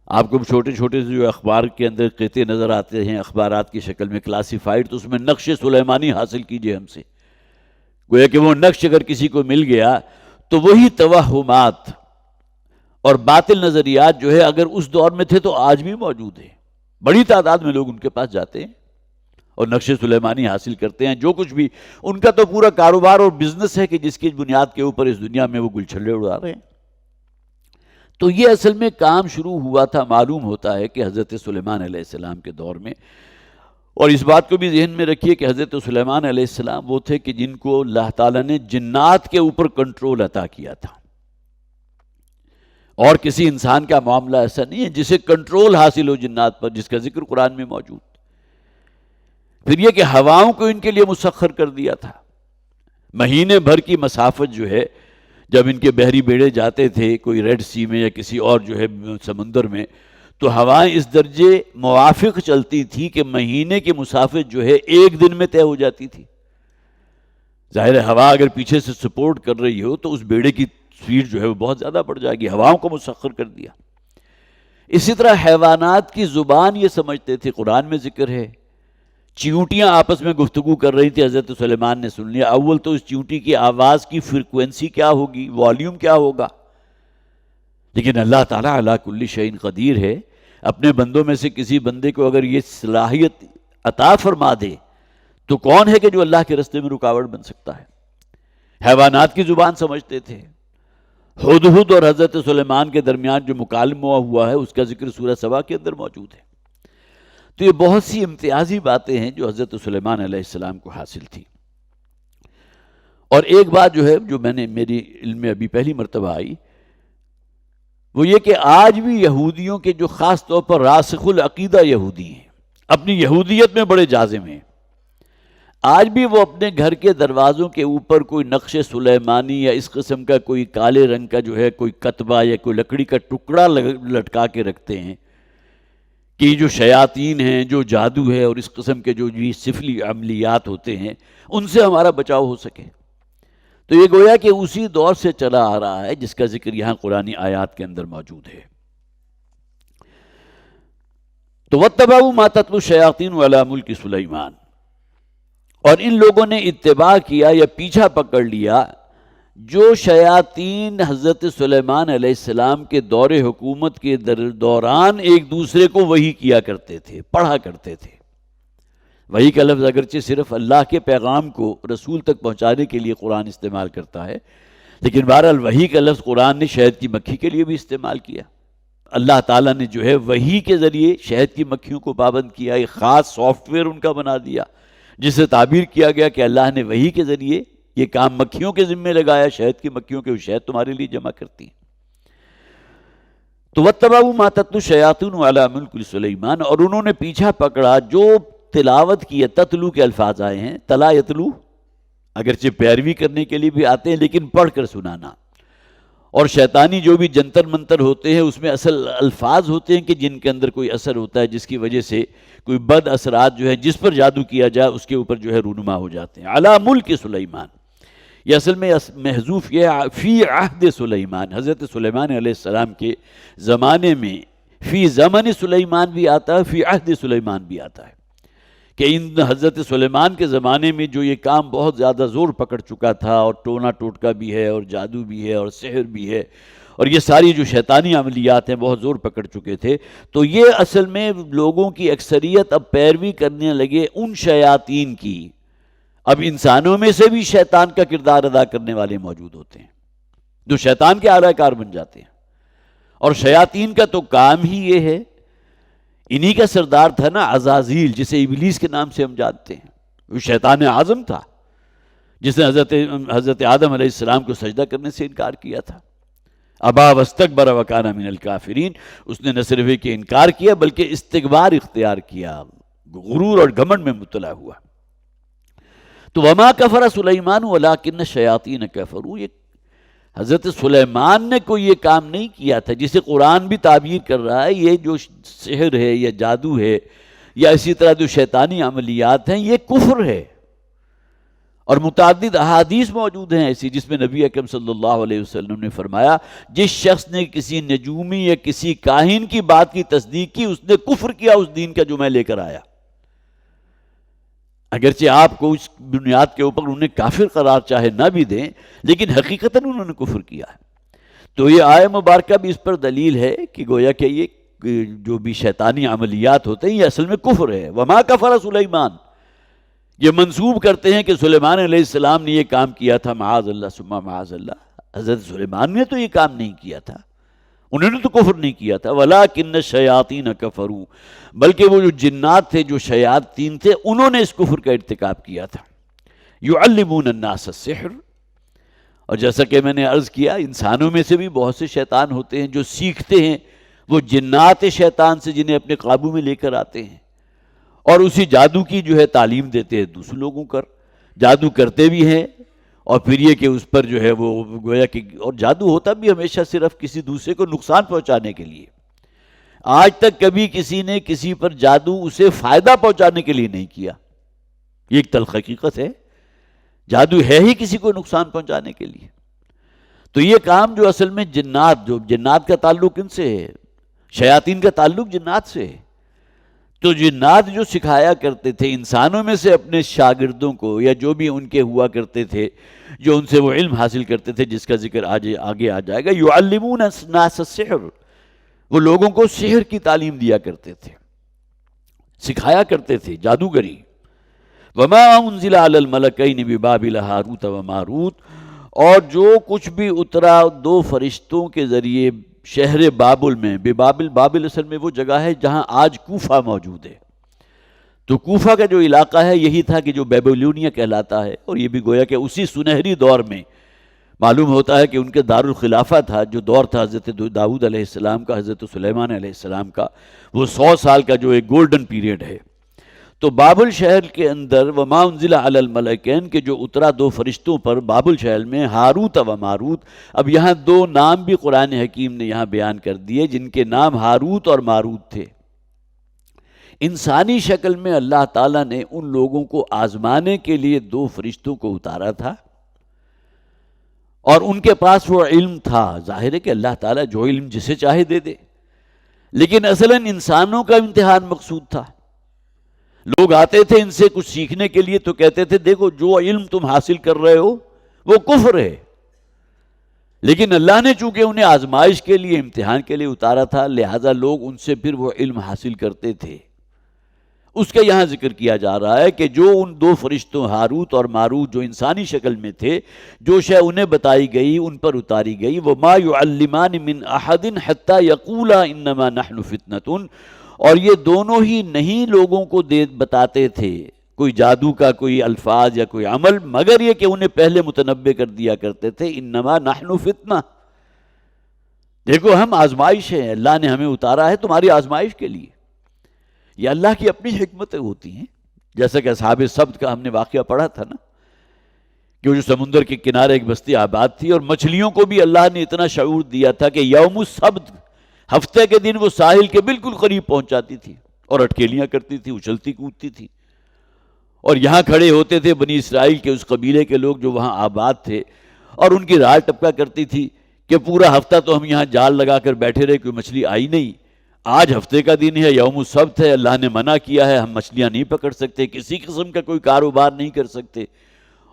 آپ کو چھوٹے چھوٹے سے جو اخبار کے اندر قطعے نظر آتے ہیں اخبارات کی شکل میں کلاسیفائڈ، تو اس میں نقش سلیمانی حاصل کیجئے ہم سے، گویا کہ وہ نقش اگر کسی کو مل گیا تو وہی توہمات اور باطل نظریات جو ہے اگر اس دور میں تھے تو آج بھی موجود ہیں۔ بڑی تعداد میں لوگ ان کے پاس جاتے ہیں اور نقش سلیمانی حاصل کرتے ہیں۔ جو کچھ بھی ان کا تو پورا کاروبار اور بزنس ہے کہ جس کی بنیاد کے اوپر اس دنیا میں وہ گلچھلے اڑا رہے ہیں۔ تو یہ اصل میں کام شروع ہوا تھا، معلوم ہوتا ہے کہ حضرت سلیمان علیہ السلام کے دور میں۔ اور اس بات کو بھی ذہن میں رکھیے کہ حضرت سلیمان علیہ السلام وہ تھے کہ جن کو اللہ تعالیٰ نے جنات کے اوپر کنٹرول عطا کیا تھا، اور کسی انسان کا معاملہ ایسا نہیں ہے جسے کنٹرول حاصل ہو جنات پر، جس کا ذکر قرآن میں موجود۔ پھر یہ کہ ہواؤں کو ان کے لیے مسخر کر دیا تھا، مہینے بھر کی مسافت جو ہے جب ان کے بحری بیڑے جاتے تھے کوئی ریڈ سی میں یا کسی اور جو ہے سمندر میں، تو ہوائیں اس درجے موافق چلتی تھی کہ مہینے کی مسافت جو ہے ایک دن میں طے ہو جاتی تھی۔ ظاہر ہے ہوا اگر پیچھے سے سپورٹ کر رہی ہو تو اس بیڑے کی سپیڈ جو ہے وہ بہت زیادہ بڑھ جائے گی، ہواؤں کو مسخر کر دیا۔ اسی طرح حیوانات کی زبان یہ سمجھتے تھے، قرآن میں ذکر ہے چیونٹیاں آپس میں گفتگو کر رہی تھی، حضرت سلیمان نے سن لیا۔ اول تو اس چیونٹی کی آواز کی فریکوینسی کیا ہوگی، والیوم کیا ہوگا، لیکن اللہ تعالیٰ علی کل شیء قدیر ہے، اپنے بندوں میں سے کسی بندے کو اگر یہ صلاحیت عطا فرما دے تو کون ہے کہ جو اللہ کے راستے میں رکاوٹ بن سکتا ہے۔ حیوانات کی زبان سمجھتے تھے۔ ہدہد اور حضرت سلیمان کے درمیان جو مکالمہ ہوا ہے اس کا ذکر سورہ سبا کے اندر موجود ہے۔ تو یہ بہت سی امتیازی باتیں ہیں جو حضرت سلیمان علیہ السلام کو حاصل تھی۔ اور ایک بات جو ہے جو میں نے میری علم میں ابھی پہلی مرتبہ آئی، وہ یہ کہ آج بھی یہودیوں کے جو خاص طور پر راسخ العقیدہ یہودی ہیں، اپنی یہودیت میں بڑے جازم ہیں، آج بھی وہ اپنے گھر کے دروازوں کے اوپر کوئی نقش سلیمانی یا اس قسم کا کوئی کالے رنگ کا جو ہے کوئی کتبہ یا کوئی لکڑی کا ٹکڑا لٹکا کے رکھتے ہیں کہ جو شیاطین ہیں، جو جادو ہے اور اس قسم کے جو سفلی عملیات ہوتے ہیں ان سے ہمارا بچاؤ ہو سکے۔ تو یہ گویا کہ اسی دور سے چلا آ رہا ہے جس کا ذکر یہاں قرآنی آیات کے اندر موجود ہے۔ تو وَاتَّبَعُوا مَا تَتْلُو الشَّيَاطِينُ عَلَىٰ مُلْكِ سُلَيْمَانَ، اور ان لوگوں نے اتباع کیا یا پیچھا پکڑ لیا جو شیاطین حضرت سلیمان علیہ السلام کے دور حکومت کے دوران ایک دوسرے کو وحی کیا کرتے تھے، پڑھا کرتے تھے۔ وحی کا لفظ اگرچہ صرف اللہ کے پیغام کو رسول تک پہنچانے کے لیے قرآن استعمال کرتا ہے، لیکن بہرحال وحی کا لفظ قرآن نے شہد کی مکھی کے لیے بھی استعمال کیا۔ اللہ تعالیٰ نے جو ہے وحی کے ذریعے شہد کی مکھیوں کو پابند کیا، ایک خاص سافٹ ویئر ان کا بنا دیا، جس سے تعبیر کیا گیا کہ اللہ نے وحی کے ذریعے یہ کام مکھیوں کے ذمے لگایا، شہد کی مکھیوں کے، وہ شہد تمہارے لیے جمع کرتی ہیں۔ تو وَاتَّبَعُوا مَا تَتْلُو الشَّيَاطِينُ عَلَىٰ مُلْكِ سُلَيْمَانَ، اور انہوں نے پیچھا پکڑا جو تلاوت کی ہے، تتلو کے الفاظ آئے ہیں، تلا یتلو، اگرچہ پیروی کرنے کے لیے بھی آتے ہیں لیکن پڑھ کر سنانا، اور شیطانی جو بھی جنتر منتر ہوتے ہیں اس میں اصل الفاظ ہوتے ہیں کہ جن کے اندر کوئی اثر ہوتا ہے، جس کی وجہ سے کوئی بد اثرات جو ہے جس پر جادو کیا جائے اس کے اوپر جو ہے رونما ہو جاتے ہیں۔ علی ملک سلیمان، یہ اصل میں محذوف یہ ہے فی عہد سلیمان، حضرت سلیمان علیہ السلام کے زمانے میں، فی زمن سلیمان بھی آتا ہے، فی عہد سلیمان بھی آتا ہے، کہ ان حضرت سلیمان کے زمانے میں جو یہ کام بہت زیادہ زور پکڑ چکا تھا، اور ٹونا ٹوٹکا بھی ہے اور جادو بھی ہے اور سحر بھی ہے، اور یہ ساری جو شیطانی عملیات ہیں بہت زور پکڑ چکے تھے، تو یہ اصل میں لوگوں کی اکثریت اب پیروی کرنے لگے ان شیاطین کی۔ اب انسانوں میں سے بھی شیطان کا کردار ادا کرنے والے موجود ہوتے ہیں جو شیطان کے اعلی کار بن جاتے ہیں، اور شیاطین کا تو کام ہی یہ ہے، انہی کا سردار تھا نا عزازیل، جسے ابلیس کے نام سے ہم جانتے ہیں، وہ شیطان اعظم تھا جس نے حضرت آدم علیہ السلام کو سجدہ کرنے سے انکار کیا تھا۔ ابا واستکبر وکان من الکافرین، اس نے نہ صرف کہ انکار کیا بلکہ استکبار اختیار کیا، غرور اور گھمنڈ میں مبتلا ہوا۔ تو وما کفر سلیمان ولکن الشیاطین کفروا، یہ حضرت سلیمان نے کوئی یہ کام نہیں کیا تھا جسے قرآن بھی تعبیر کر رہا ہے، یہ جو سحر ہے یا جادو ہے یا اسی طرح جو شیطانی عملیات ہیں یہ کفر ہے، اور متعدد احادیث موجود ہیں ایسی جس میں نبی اکرم صلی اللہ علیہ وسلم نے فرمایا جس شخص نے کسی نجومی یا کسی کاہن کی بات کی تصدیق کی اس نے کفر کیا اس دین کا جو میں لے کر آیا۔ اگرچہ آپ کو اس بنیاد کے اوپر انہیں کافر قرار چاہے نہ بھی دیں، لیکن حقیقتاً انہوں نے کفر کیا ہے۔ تو یہ آیہ مبارکہ بھی اس پر دلیل ہے کہ گویا کہ یہ جو بھی شیطانی عملیات ہوتے ہیں یہ اصل میں کفر ہے۔ وما کفر سلیمان، یہ منسوب کرتے ہیں کہ سلیمان علیہ السلام نے یہ کام کیا تھا، معاذ اللہ ثم معاذ اللہ، حضرت سلیمان نے تو یہ کام نہیں کیا تھا، انہوں نے تو کفر نہیں کیا تھا۔ وَلَٰكِنَّ الشَّيَاطِينَ كَفَرُوا، بلکہ وہ جو جنات تھے جو شیاطین تھے انہوں نے اس کفر کا ارتکاب کیا تھا۔ يُعَلِّمُونَ النَّاسَ السِّحْرَ، اور جیسا کہ میں نے عرض کیا انسانوں میں سے بھی بہت سے شیطان ہوتے ہیں جو سیکھتے ہیں، وہ جنات شیطان سے جنہیں اپنے قابو میں لے کر آتے ہیں، اور اسی جادو کی جو ہے تعلیم دیتے ہیں دوسرے لوگوں کو، جادو کرتے بھی ہیں، اور پھر یہ کہ اس پر جو ہے وہ گویا کہ، اور جادو ہوتا بھی ہمیشہ صرف کسی دوسرے کو نقصان پہنچانے کے لیے۔ آج تک کبھی کسی نے کسی پر جادو اسے فائدہ پہنچانے کے لیے نہیں کیا، یہ ایک تلخ حقیقت ہے، جادو ہے ہی کسی کو نقصان پہنچانے کے لیے۔ تو یہ کام جو اصل میں جنات کا تعلق ان سے ہے، شیاطین کا تعلق جنات سے ہے، تو جنات جو سکھایا کرتے تھے انسانوں میں سے اپنے شاگردوں کو، یا جو بھی ان کے ہوا کرتے تھے جو ان سے وہ علم حاصل کرتے تھے جس کا ذکر آگے آ جائے گا، یعلمون الناس السحر، وہ لوگوں کو سحر کی تعلیم دیا کرتے تھے، سکھایا کرتے تھے جادوگری۔ وما انزل علی الملکین ببابل ہاروت و ماروت، اور جو کچھ بھی اترا دو فرشتوں کے ذریعے شہر بابل میں، بابل اصل میں وہ جگہ ہے جہاں آج کوفہ موجود ہے، تو کوفہ کا جو علاقہ ہے یہی تھا کہ جو بیبلونیہ کہلاتا ہے، اور یہ بھی گویا کہ اسی سنہری دور میں معلوم ہوتا ہے کہ ان کے دارالخلافہ تھا، جو دور تھا حضرت داؤد علیہ السلام کا، حضرت سلیمان علیہ السلام کا، وہ 100 سال کا جو ایک گولڈن پیریڈ ہے۔ تو بابل شہر کے اندر وما انزل علی الملکین کے جو اترا دو فرشتوں پر بابل شہر میں، ہاروت و ماروت، اب یہاں دو نام بھی قرآن حکیم نے یہاں بیان کر دیے جن کے نام ہاروت اور ماروت تھے۔ انسانی شکل میں اللہ تعالیٰ نے ان لوگوں کو آزمانے کے لیے دو فرشتوں کو اتارا تھا، اور ان کے پاس وہ علم تھا۔ ظاہر ہے کہ اللہ تعالیٰ جو علم جسے چاہے دے دے، لیکن اصلاً انسانوں کا امتحان مقصود تھا۔ لوگ آتے تھے ان سے کچھ سیکھنے کے لیے تو کہتے تھے دیکھو جو علم تم حاصل کر رہے ہو وہ کفر ہے، لیکن اللہ نے چونکہ انہیں آزمائش کے لیے، امتحان کے لیے اتارا تھا، لہذا لوگ ان سے پھر وہ علم حاصل کرتے تھے۔ اس کا یہاں ذکر کیا جا رہا ہے کہ جو ان دو فرشتوں ہاروت اور ماروت جو انسانی شکل میں تھے، جو شے انہیں بتائی گئی ان پر اتاری گئی، وَمَا يُعَلِّمَانِ مِنْ أَحَدٍ حَتَّى يَقُولَا إِنَّمَا نَحْنُ فِتْنَةٌ، اور یہ دونوں ہی نہیں لوگوں کو بتاتے تھے کوئی جادو کا کوئی الفاظ یا کوئی عمل، مگر یہ کہ انہیں پہلے متنبع کر دیا کرتے تھے انما نحن فتنہ، دیکھو ہم آزمائش ہیں، اللہ نے ہمیں اتارا ہے تمہاری آزمائش کے لیے۔ یہ اللہ کی اپنی حکمتیں ہوتی ہیں، جیسا کہ اصحاب سبت کا ہم نے واقعہ پڑھا تھا نا، کہ جو سمندر کے کنارے ایک بستی آباد تھی، اور مچھلیوں کو بھی اللہ نے اتنا شعور دیا تھا کہ یوم السبت، ہفتے کے دن وہ ساحل کے بالکل قریب پہنچ جاتی تھی اور اٹکیلیاں کرتی تھی، اچھلتی کودتی تھی، اور یہاں کھڑے ہوتے تھے بنی اسرائیل کے اس قبیلے کے لوگ جو وہاں آباد تھے، اور ان کی رات ٹپکا کرتی تھی کہ پورا ہفتہ تو ہم یہاں جال لگا کر بیٹھے رہے، کوئی مچھلی آئی نہیں، آج ہفتے کا دن ہے، یوم السبت ہے، اللہ نے منع کیا ہے، ہم مچھلیاں نہیں پکڑ سکتے، کسی قسم کا کوئی کاروبار نہیں کر سکتے،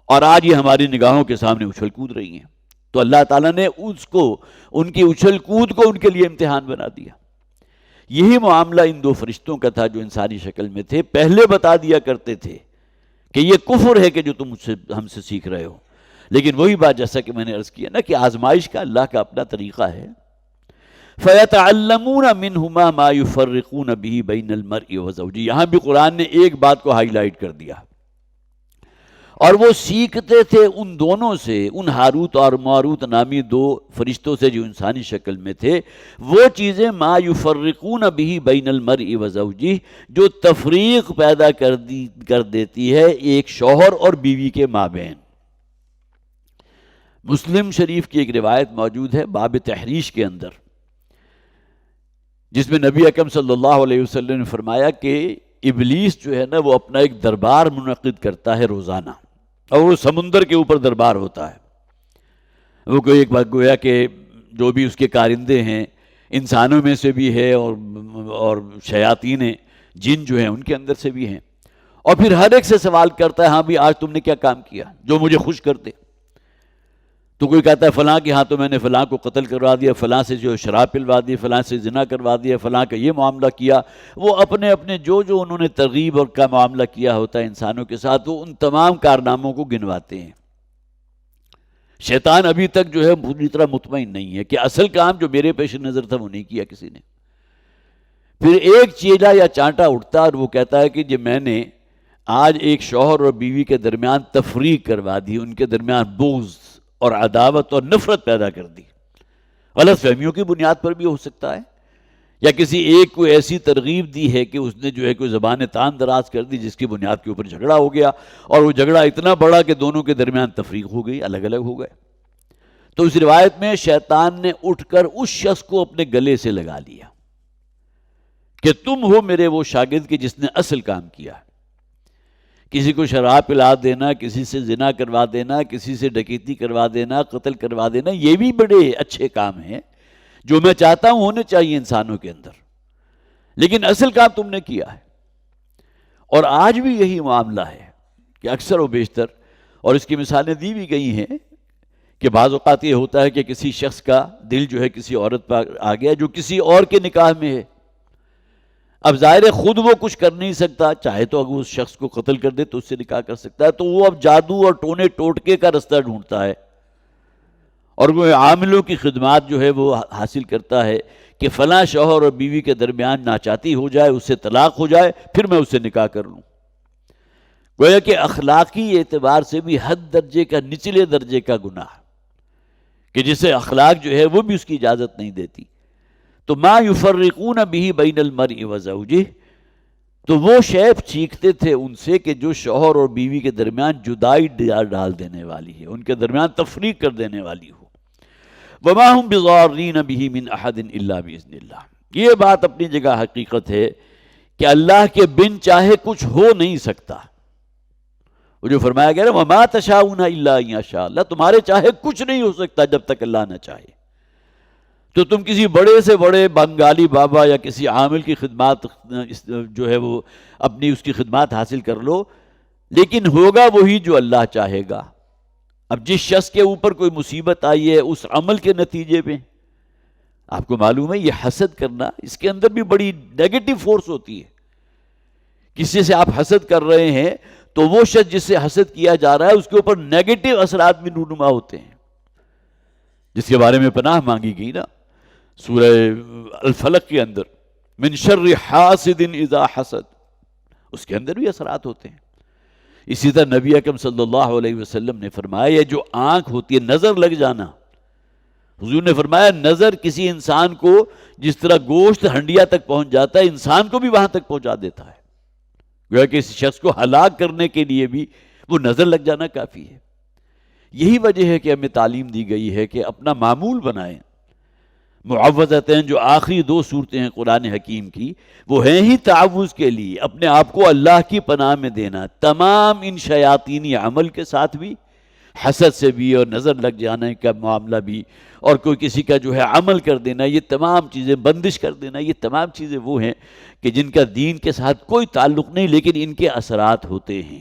اور آج یہ ہماری نگاہوں کے سامنے اچھل کود رہی ہیں۔ تو اللہ تعالیٰ نے اس کو، ان کی اچھل کود کو ان کے لیے امتحان بنا دیا۔ یہی معاملہ ان دو فرشتوں کا تھا جو انسانی شکل میں تھے، پہلے بتا دیا کرتے تھے کہ یہ کفر ہے کہ جو تم ہم سے سیکھ رہے ہو، لیکن وہی بات جیسا کہ میں نے عرض کیا نا کہ آزمائش کا اللہ کا اپنا طریقہ ہے۔ فَيَتَعَلَّمُونَ مِنْهُمَا مَا يُفَرِّقُونَ بِهِ بَيْنَ الْمَرْءِ وَزَوْجِهِ، یہاں بھی قرآن نے ایک بات کو ہائی لائٹ کر دیا، اور وہ سیکھتے تھے ان دونوں سے، ان ہاروت اور ماروت نامی دو فرشتوں سے جو انسانی شکل میں تھے، وہ چیزیں ما یفرقون بہ بین المرء وزوجہ، جو تفریق پیدا کر دیتی ہے ایک شوہر اور بیوی کے مابین۔ مسلم شریف کی ایک روایت موجود ہے باب تحریش کے اندر، جس میں نبی اکرم صلی اللہ علیہ وسلم نے فرمایا کہ ابلیس جو ہے نا وہ اپنا ایک دربار منعقد کرتا ہے روزانہ، اور وہ سمندر کے اوپر دربار ہوتا ہے۔ وہ کوئی ایک بات گویا کہ جو بھی اس کے کارندے ہیں، انسانوں میں سے بھی ہے اور شیاطین جن جو ہیں ان کے اندر سے بھی ہیں، اور پھر ہر ایک سے سوال کرتا ہے، ہاں بھی آج تم نے کیا کام کیا جو مجھے خوش کر دے؟ تو کوئی کہتا ہے فلاں کہ ہاں تو میں نے فلاں کو قتل کروا دیا، فلاں سے جو شراب پلوا دی، فلاں سے زنا کروا دیا، فلاں کا یہ معاملہ کیا۔ وہ اپنے اپنے جو انہوں نے ترغیب اور کا معاملہ کیا ہوتا ہے انسانوں کے ساتھ، وہ ان تمام کارناموں کو گنواتے ہیں۔ شیطان ابھی تک جو ہے پوری طرح مطمئن نہیں ہے کہ اصل کام جو میرے پیش نظر تھا وہ نہیں کیا کسی نے۔ پھر ایک چیلا یا چانٹا اٹھتا اور وہ کہتا ہے کہ جب میں نے آج ایک شوہر اور بیوی کے درمیان تفریق کروا دی، ان کے درمیان بغض اور عداوت اور نفرت پیدا کر دی، غلط فہمیوں کی بنیاد پر بھی ہو سکتا ہے، یا کسی ایک کو ایسی ترغیب دی ہے کہ اس نے جو ہے کوئی زبان تان دراز کر دی جس کی بنیاد کے اوپر جھگڑا ہو گیا، اور وہ جھگڑا اتنا بڑا کہ دونوں کے درمیان تفریق ہو گئی، الگ الگ ہو گئے۔ تو اس روایت میں شیطان نے اٹھ کر اس شخص کو اپنے گلے سے لگا لیا کہ تم ہو میرے وہ شاگرد کہ جس نے اصل کام کیا۔ کسی کو شراب پلا دینا، کسی سے زنا کروا دینا، کسی سے ڈکیتی کروا دینا، قتل کروا دینا، یہ بھی بڑے اچھے کام ہیں جو میں چاہتا ہوں ہونے چاہیے انسانوں کے اندر، لیکن اصل کام تم نے کیا ہے۔ اور آج بھی یہی معاملہ ہے کہ اکثر و بیشتر، اور اس کی مثالیں دی بھی گئی ہیں کہ بعض اوقات یہ ہوتا ہے کہ کسی شخص کا دل جو ہے کسی عورت پر آ گیا جو کسی اور کے نکاح میں ہے، اب ظاہر ہے خود وہ کچھ کر نہیں سکتا، چاہے تو اگر اس شخص کو قتل کر دے تو اس سے نکاح کر سکتا ہے، تو وہ اب جادو اور ٹونے ٹوٹکے کا رستہ ڈھونڈتا ہے، اور وہ عاملوں کی خدمات جو ہے وہ حاصل کرتا ہے کہ فلاں شوہر اور بیوی کے درمیان ناچاتی ہو جائے، اس سے طلاق ہو جائے، پھر میں اس سے نکاح کر لوں۔ گویا کہ اخلاقی اعتبار سے بھی حد درجے کا، نچلے درجے کا گناہ کہ جسے اخلاق جو ہے وہ بھی اس کی اجازت نہیں دیتی۔ تو ما یفرقون بہ بین المرء وزوجہ، تو وہ شیب سیکھتے تھے ان سے کہ جو شوہر اور بیوی کے درمیان جدائی ڈال دینے والی ہے، ان کے درمیان تفریق کر دینے والی ہو۔ وما هم بضارین بہ من احد الا باذن اللہ، یہ بات اپنی جگہ حقیقت ہے کہ اللہ کے بن چاہے کچھ ہو نہیں سکتا۔ وہ جو فرمایا گیا نا وما تشاؤون الا ان یشاء اللہ، تمہارے چاہے کچھ نہیں ہو سکتا جب تک اللہ نہ چاہے۔ تو تم کسی بڑے سے بڑے بنگالی بابا یا کسی عامل کی خدمات جو ہے وہ اپنی اس کی خدمات حاصل کر لو، لیکن ہوگا وہی جو اللہ چاہے گا۔ اب جس شخص کے اوپر کوئی مصیبت آئی ہے اس عمل کے نتیجے میں، آپ کو معلوم ہے یہ حسد کرنا، اس کے اندر بھی بڑی نیگیٹو فورس ہوتی ہے کسی سے آپ حسد کر رہے ہیں تو وہ شخص جس سے حسد کیا جا رہا ہے اس کے اوپر نیگیٹو اثرات بھی رونما ہوتے ہیں، جس کے بارے میں پناہ مانگی گئی نا سورہ الفلق کے اندر، من شر حاسد اذا حسد، اس کے اندر بھی اثرات ہوتے ہیں۔ اسی طرح نبی اکرم صلی اللہ علیہ وسلم نے فرمایا یہ جو آنکھ ہوتی ہے، نظر لگ جانا، حضور نے فرمایا نظر کسی انسان کو جس طرح گوشت ہنڈیا تک پہنچ جاتا ہے، انسان کو بھی وہاں تک پہنچا دیتا ہے، گویا کہ اس شخص کو ہلاک کرنے کے لیے بھی وہ نظر لگ جانا کافی ہے۔ یہی وجہ ہے کہ ہمیں تعلیم دی گئی ہے کہ اپنا معمول بنائیں۔ معوذتین جو آخری دو صورتیں ہیں قرآن حکیم کی، وہ ہیں ہی تعوذ کے لیے، اپنے آپ کو اللہ کی پناہ میں دینا، تمام ان شیاطینی عمل کے ساتھ بھی، حسد سے بھی اور نظر لگ جانے کا معاملہ بھی، اور کوئی کسی کا جو ہے عمل کر دینا، یہ تمام چیزیں بندش کر دینا، یہ تمام چیزیں وہ ہیں کہ جن کا دین کے ساتھ کوئی تعلق نہیں لیکن ان کے اثرات ہوتے ہیں،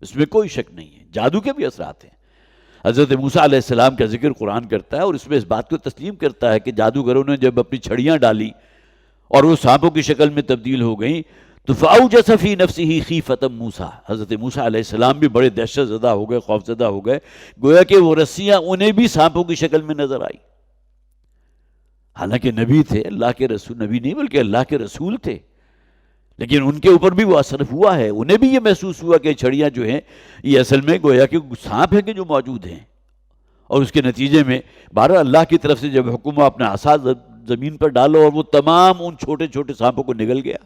اس میں کوئی شک نہیں ہے۔ جادو کے بھی اثرات ہیں۔ حضرت موسیٰ علیہ السلام کا ذکر قرآن کرتا ہے اور اس میں اس بات کو تسلیم کرتا ہے کہ جادوگروں نے جب اپنی چھڑیاں ڈالی اور وہ سانپوں کی شکل میں تبدیل ہو گئیں تو فَأَوْجَسَ فِي نَفْسِهِ خِیفَةً موسیٰ، حضرت موسیٰ علیہ السلام بھی بڑے دہشت زدہ ہو گئے، خوف زدہ ہو گئے، گویا کہ وہ رسیاں انہیں بھی سانپوں کی شکل میں نظر آئی، حالانکہ نبی تھے، اللہ کے رسول، نبی نہیں بلکہ اللہ کے رسول تھے، لیکن ان کے اوپر بھی وہ اثر ہوا ہے، انہیں بھی یہ محسوس ہوا کہ چھڑیاں جو ہیں یہ اصل میں گویا کہ سانپ ہیں کہ جو موجود ہیں، اور اس کے نتیجے میں بہرحال اللہ کی طرف سے جب حکم ہوا اپنا عصا زمین پر ڈالو اور وہ تمام ان چھوٹے چھوٹے سانپوں کو نگل گیا۔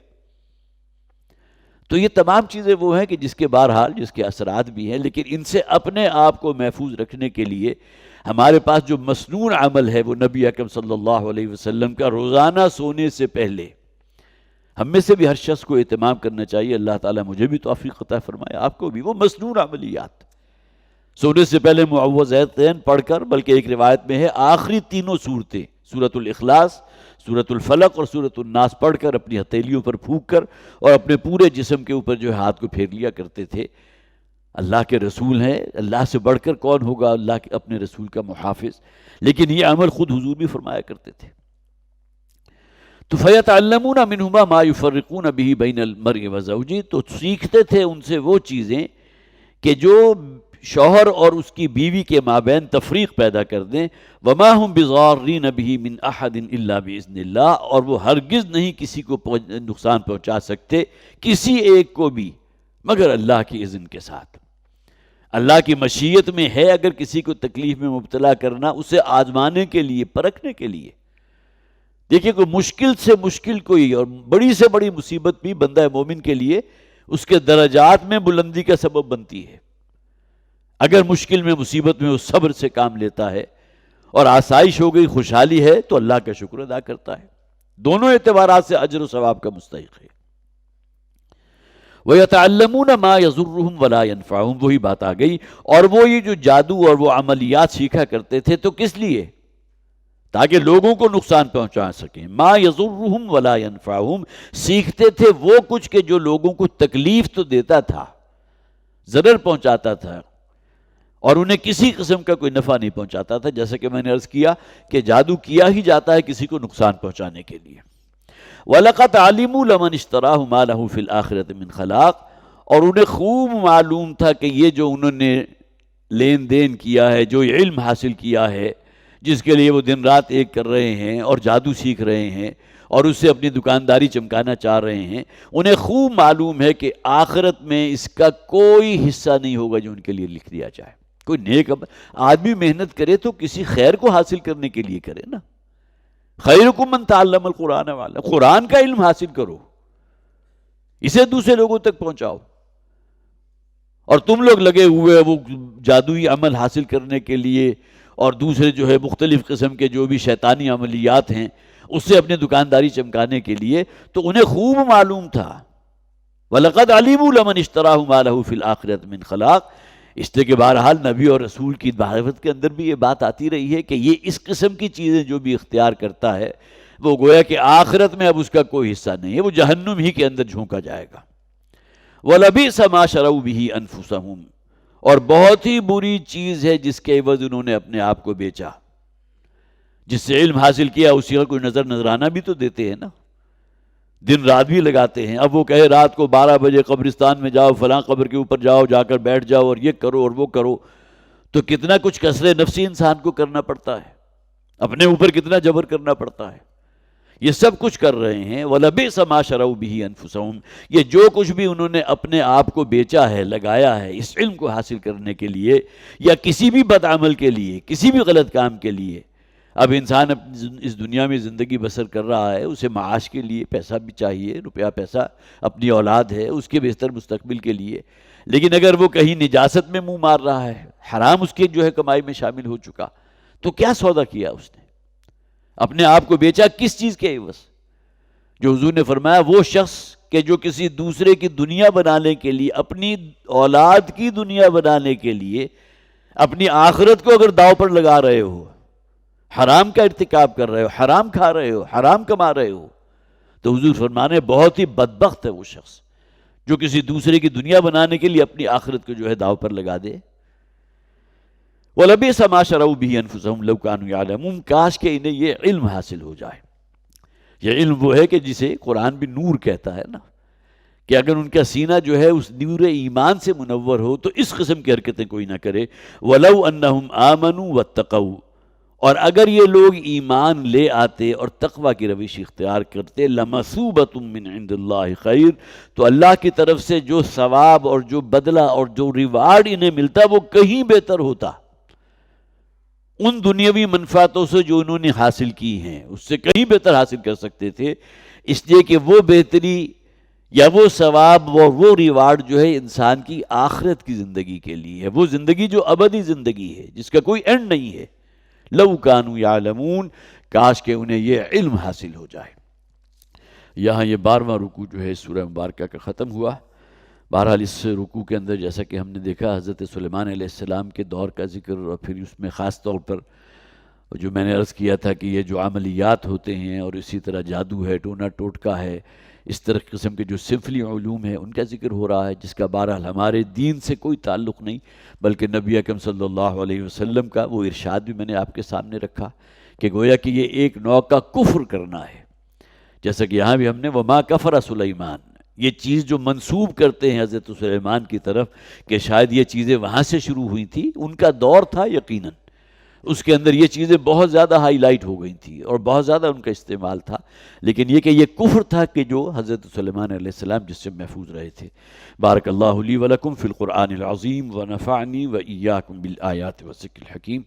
تو یہ تمام چیزیں وہ ہیں کہ جس کے بہرحال جس کے اثرات بھی ہیں، لیکن ان سے اپنے آپ کو محفوظ رکھنے کے لیے ہمارے پاس جو مسنون عمل ہے وہ نبی اکرم صلی اللہ علیہ وسلم کا روزانہ سونے سے پہلے ہم میں سے بھی ہر شخص کو اہتمام کرنا چاہیے۔ اللہ تعالیٰ مجھے بھی توفیق عطا فرمائے، آپ کو بھی، وہ مسنون عملیات سونے سے پہلے معوذتین پڑھ کر، بلکہ ایک روایت میں ہے آخری تینوں صورتیں، سورۃ الاخلاص، سورۃ الفلق اور سورۃ الناس پڑھ کر اپنی ہتھیلیوں پر پھونک کر اور اپنے پورے جسم کے اوپر جو ہے ہاتھ کو پھیر لیا کرتے تھے۔ اللہ کے رسول ہیں، اللہ سے بڑھ کر کون ہوگا اللہ کے اپنے رسول کا محافظ، لیکن یہ عمل خود حضور بھی فرمایا کرتے تھے۔ تو فَيَتَعَلَّمُونَ مِنْهُمَا مَا يُفَرِّقُونَ بِهِ بَيْنَ الْمَرْءِ وَزَوْجِهِ، تو سیکھتے تھے ان سے وہ چیزیں کہ جو شوہر اور اس کی بیوی کے مابین تفریق پیدا کر دیں، وَمَا هُمْ بِضَارِّينَ بِهِ مِنْ أَحَدٍ إِلَّا بِإِذْنِ اللَّهِ، اور وہ ہرگز نہیں کسی کو نقصان پہنچا سکتے، کسی ایک کو بھی، مگر اللہ کی اذن کے ساتھ۔ اللہ کی مشیت میں ہے اگر کسی کو تکلیف میں مبتلا کرنا، اسے آزمانے کے لیے، پرکھنے کے لیے۔ دیکھیں کوئی مشکل سے مشکل کوئی اور بڑی سے بڑی مصیبت بھی بندہ مومن کے لیے اس کے درجات میں بلندی کا سبب بنتی ہے۔ اگر مشکل میں مصیبت میں وہ صبر سے کام لیتا ہے اور آسائش ہو گئی، خوشحالی ہے، تو اللہ کا شکر ادا کرتا ہے، دونوں اعتبارات سے اجر و ثواب کا مستحق ہے۔ وَيَتَعَلَّمُونَ مَا يَضُرُّهُمْ وَلَا يَنْفَعُهُمْ، وہی بات آ گئی، اور وہ یہ جو جادو اور وہ عملیات سیکھا کرتے تھے تو کس لیے؟ تاکہ لوگوں کو نقصان پہنچا سکیں۔ ما یضرہم ولا ینفعہم، سیکھتے تھے وہ کچھ کہ جو لوگوں کو تکلیف تو دیتا تھا، ضرر پہنچاتا تھا، اور انہیں کسی قسم کا کوئی نفع نہیں پہنچاتا تھا، جیسا کہ میں نے عرض کیا کہ جادو کیا ہی جاتا ہے کسی کو نقصان پہنچانے کے لیے۔ وَلَقَدْ عَلِمُوا لَمَنِ اشْتَرَاهُ مَا لَهُ فِي الْآخِرَةِ مِنْ خَلَاقٍ، اور انہیں خوب معلوم تھا کہ یہ جو انہوں نے لین دین کیا ہے، جو علم حاصل کیا ہے، جس کے لیے وہ دن رات ایک کر رہے ہیں اور جادو سیکھ رہے ہیں اور اس سے اپنی دکانداری چمکانا چاہ رہے ہیں، انہیں خوب معلوم ہے کہ آخرت میں اس کا کوئی حصہ نہیں ہوگا جو ان کے لیے لکھ دیا جائے۔ کوئی نیک آدمی محنت کرے تو کسی خیر کو حاصل کرنے کے لیے کرے نا۔ خیرکم من تعلم القرآن والا، قرآن کا علم حاصل کرو، اسے دوسرے لوگوں تک پہنچاؤ، اور تم لوگ لگے ہوئے وہ جادوئی عمل حاصل کرنے کے لیے اور دوسرے جو ہے مختلف قسم کے جو بھی شیطانی عملیات ہیں اس سے اپنی دکانداری چمکانے کے لیے، تو انہیں خوب معلوم تھا۔ وَلَقَدْ عَلِمُوا لَمَنِ اشْتَرَاهُ مَا لَهُ فِي الْآخِرَةِ مِنْ خَلَاقٍ، اس لیے کہ بہرحال نبی اور رسول کی دعوت کے اندر بھی یہ بات آتی رہی ہے کہ یہ اس قسم کی چیزیں جو بھی اختیار کرتا ہے وہ گویا کہ آخرت میں اب اس کا کوئی حصہ نہیں ہے، وہ جہنم ہی کے اندر جھونکا جائے گا۔ وَلَبِئْسَ مَا شَرَوْا بِهِ أَنفُسَهُمْ، اور بہت ہی بری چیز ہے جس کے عوض انہوں نے اپنے آپ کو بیچا۔ جس سے علم حاصل کیا اسی کا کوئی نظرانہ بھی تو دیتے ہیں نا، دن رات بھی لگاتے ہیں. اب وہ کہے رات کو 12 بجے قبرستان میں جاؤ، فلاں قبر کے اوپر جاؤ، جا کر بیٹھ جاؤ اور یہ کرو اور وہ کرو، تو کتنا کچھ کسر نفسی انسان کو کرنا پڑتا ہے، اپنے اوپر کتنا جبر کرنا پڑتا ہے. یہ سب کچھ کر رہے ہیں. وَلَبِئْسَ مَا شَرَوْا بِهِ أَنفُسَهُمْ، یہ جو کچھ بھی انہوں نے اپنے آپ کو بیچا ہے، لگایا ہے اس علم کو حاصل کرنے کے لیے یا کسی بھی بد عمل کے لیے، کسی بھی غلط کام کے لیے. اب انسان اس دنیا میں زندگی بسر کر رہا ہے، اسے معاش کے لیے پیسہ بھی چاہیے، روپیہ پیسہ، اپنی اولاد ہے اس کے بہتر مستقبل کے لیے. لیکن اگر وہ کہیں نجاست میں منہ مار رہا ہے، حرام اس کے جو ہے کمائی میں شامل ہو چکا، تو کیا سودا کیا اس نے؟ اپنے آپ کو بیچا کس چیز کے عوض؟ جو حضور نے فرمایا وہ شخص کہ جو کسی دوسرے کی دنیا بنانے کے لیے، اپنی اولاد کی دنیا بنانے کے لیے اپنی آخرت کو اگر داؤ پر لگا رہے ہو، حرام کا ارتکاب کر رہے ہو، حرام کھا رہے ہو، حرام کما رہے ہو، تو حضور فرمانے بہت ہی بدبخت ہے وہ شخص جو کسی دوسرے کی دنیا بنانے کے لیے اپنی آخرت کو جو ہے داؤ پر لگا دے. وَلَبِئْسَ مَا شَرَوْا بِهِ أَنفُسَهُمْ لَوْ كَانُوا يَعْلَمُونَ، کاش کہ انہیں یہ علم حاصل ہو جائے. یہ علم وہ ہے کہ جسے قرآن بھی نور کہتا ہے نا، کہ اگر ان کا سینہ جو ہے اس نور ایمان سے منور ہو تو اس قسم کی حرکتیں کوئی نہ کرے. وَلَوْ أَنَّهُمْ آمَنُوا وَاتَّقَوْا، اور اگر یہ لوگ ایمان لے آتے اور تقوی کی روش اختیار کرتے، لَمَثُوبَةٌ مِّنْ عِنْدِ اللَّهِ خَيْرٌ، تو اللہ کی طرف سے جو ثواب اور جو بدلہ اور جو ریوارڈ انہیں ملتا وہ کہیں بہتر ہوتا. ان دنیاوی منفعتوں سے جو انہوں نے حاصل کی ہیں اس سے کہیں بہتر حاصل کر سکتے تھے، اس لیے کہ وہ بہتری یا وہ ثواب اور وہ ریوارڈ جو ہے انسان کی آخرت کی زندگی کے لیے ہے، وہ زندگی جو ابدی زندگی ہے جس کا کوئی اینڈ نہیں ہے. لَوْ كَانُوا يَعْلَمُونَ، کاش کہ انہیں یہ علم حاصل ہو جائے. یہاں یہ 12واں رکوع جو ہے سورہ مبارکہ کا ختم ہوا. بہرحال اس رکوع کے اندر جیسا کہ ہم نے دیکھا حضرت سلیمان علیہ السلام کے دور کا ذکر، اور پھر اس میں خاص طور پر جو میں نے عرض کیا تھا کہ یہ جو عملیات ہوتے ہیں اور اسی طرح جادو ہے، ٹونا ٹوٹکا ہے، اس طرح قسم کے جو سفلی علوم ہیں ان کا ذکر ہو رہا ہے، جس کا بہرحال ہمارے دین سے کوئی تعلق نہیں، بلکہ نبی اکرم صلی اللہ علیہ وسلم کا وہ ارشاد بھی میں نے آپ کے سامنے رکھا کہ گویا کہ یہ ایک نوع کا کفر کرنا ہے. جیسا کہ یہاں بھی ہم نے وَمَا كَفَرَ سُلَيْمَانَ، یہ چیز جو منسوب کرتے ہیں حضرت سلیمان کی طرف کہ شاید یہ چیزیں وہاں سے شروع ہوئی تھی، ان کا دور تھا یقیناً، اس کے اندر یہ چیزیں بہت زیادہ ہائی لائٹ ہو گئی تھی اور بہت زیادہ ان کا استعمال تھا، لیکن یہ کہ یہ کفر تھا کہ جو حضرت سلیمان علیہ السلام جس سے محفوظ رہے تھے. بارک اللہ لی ولکم فی القرآن العظیم ونفعنی وإیاکم بالآیات والذکر الحکیم.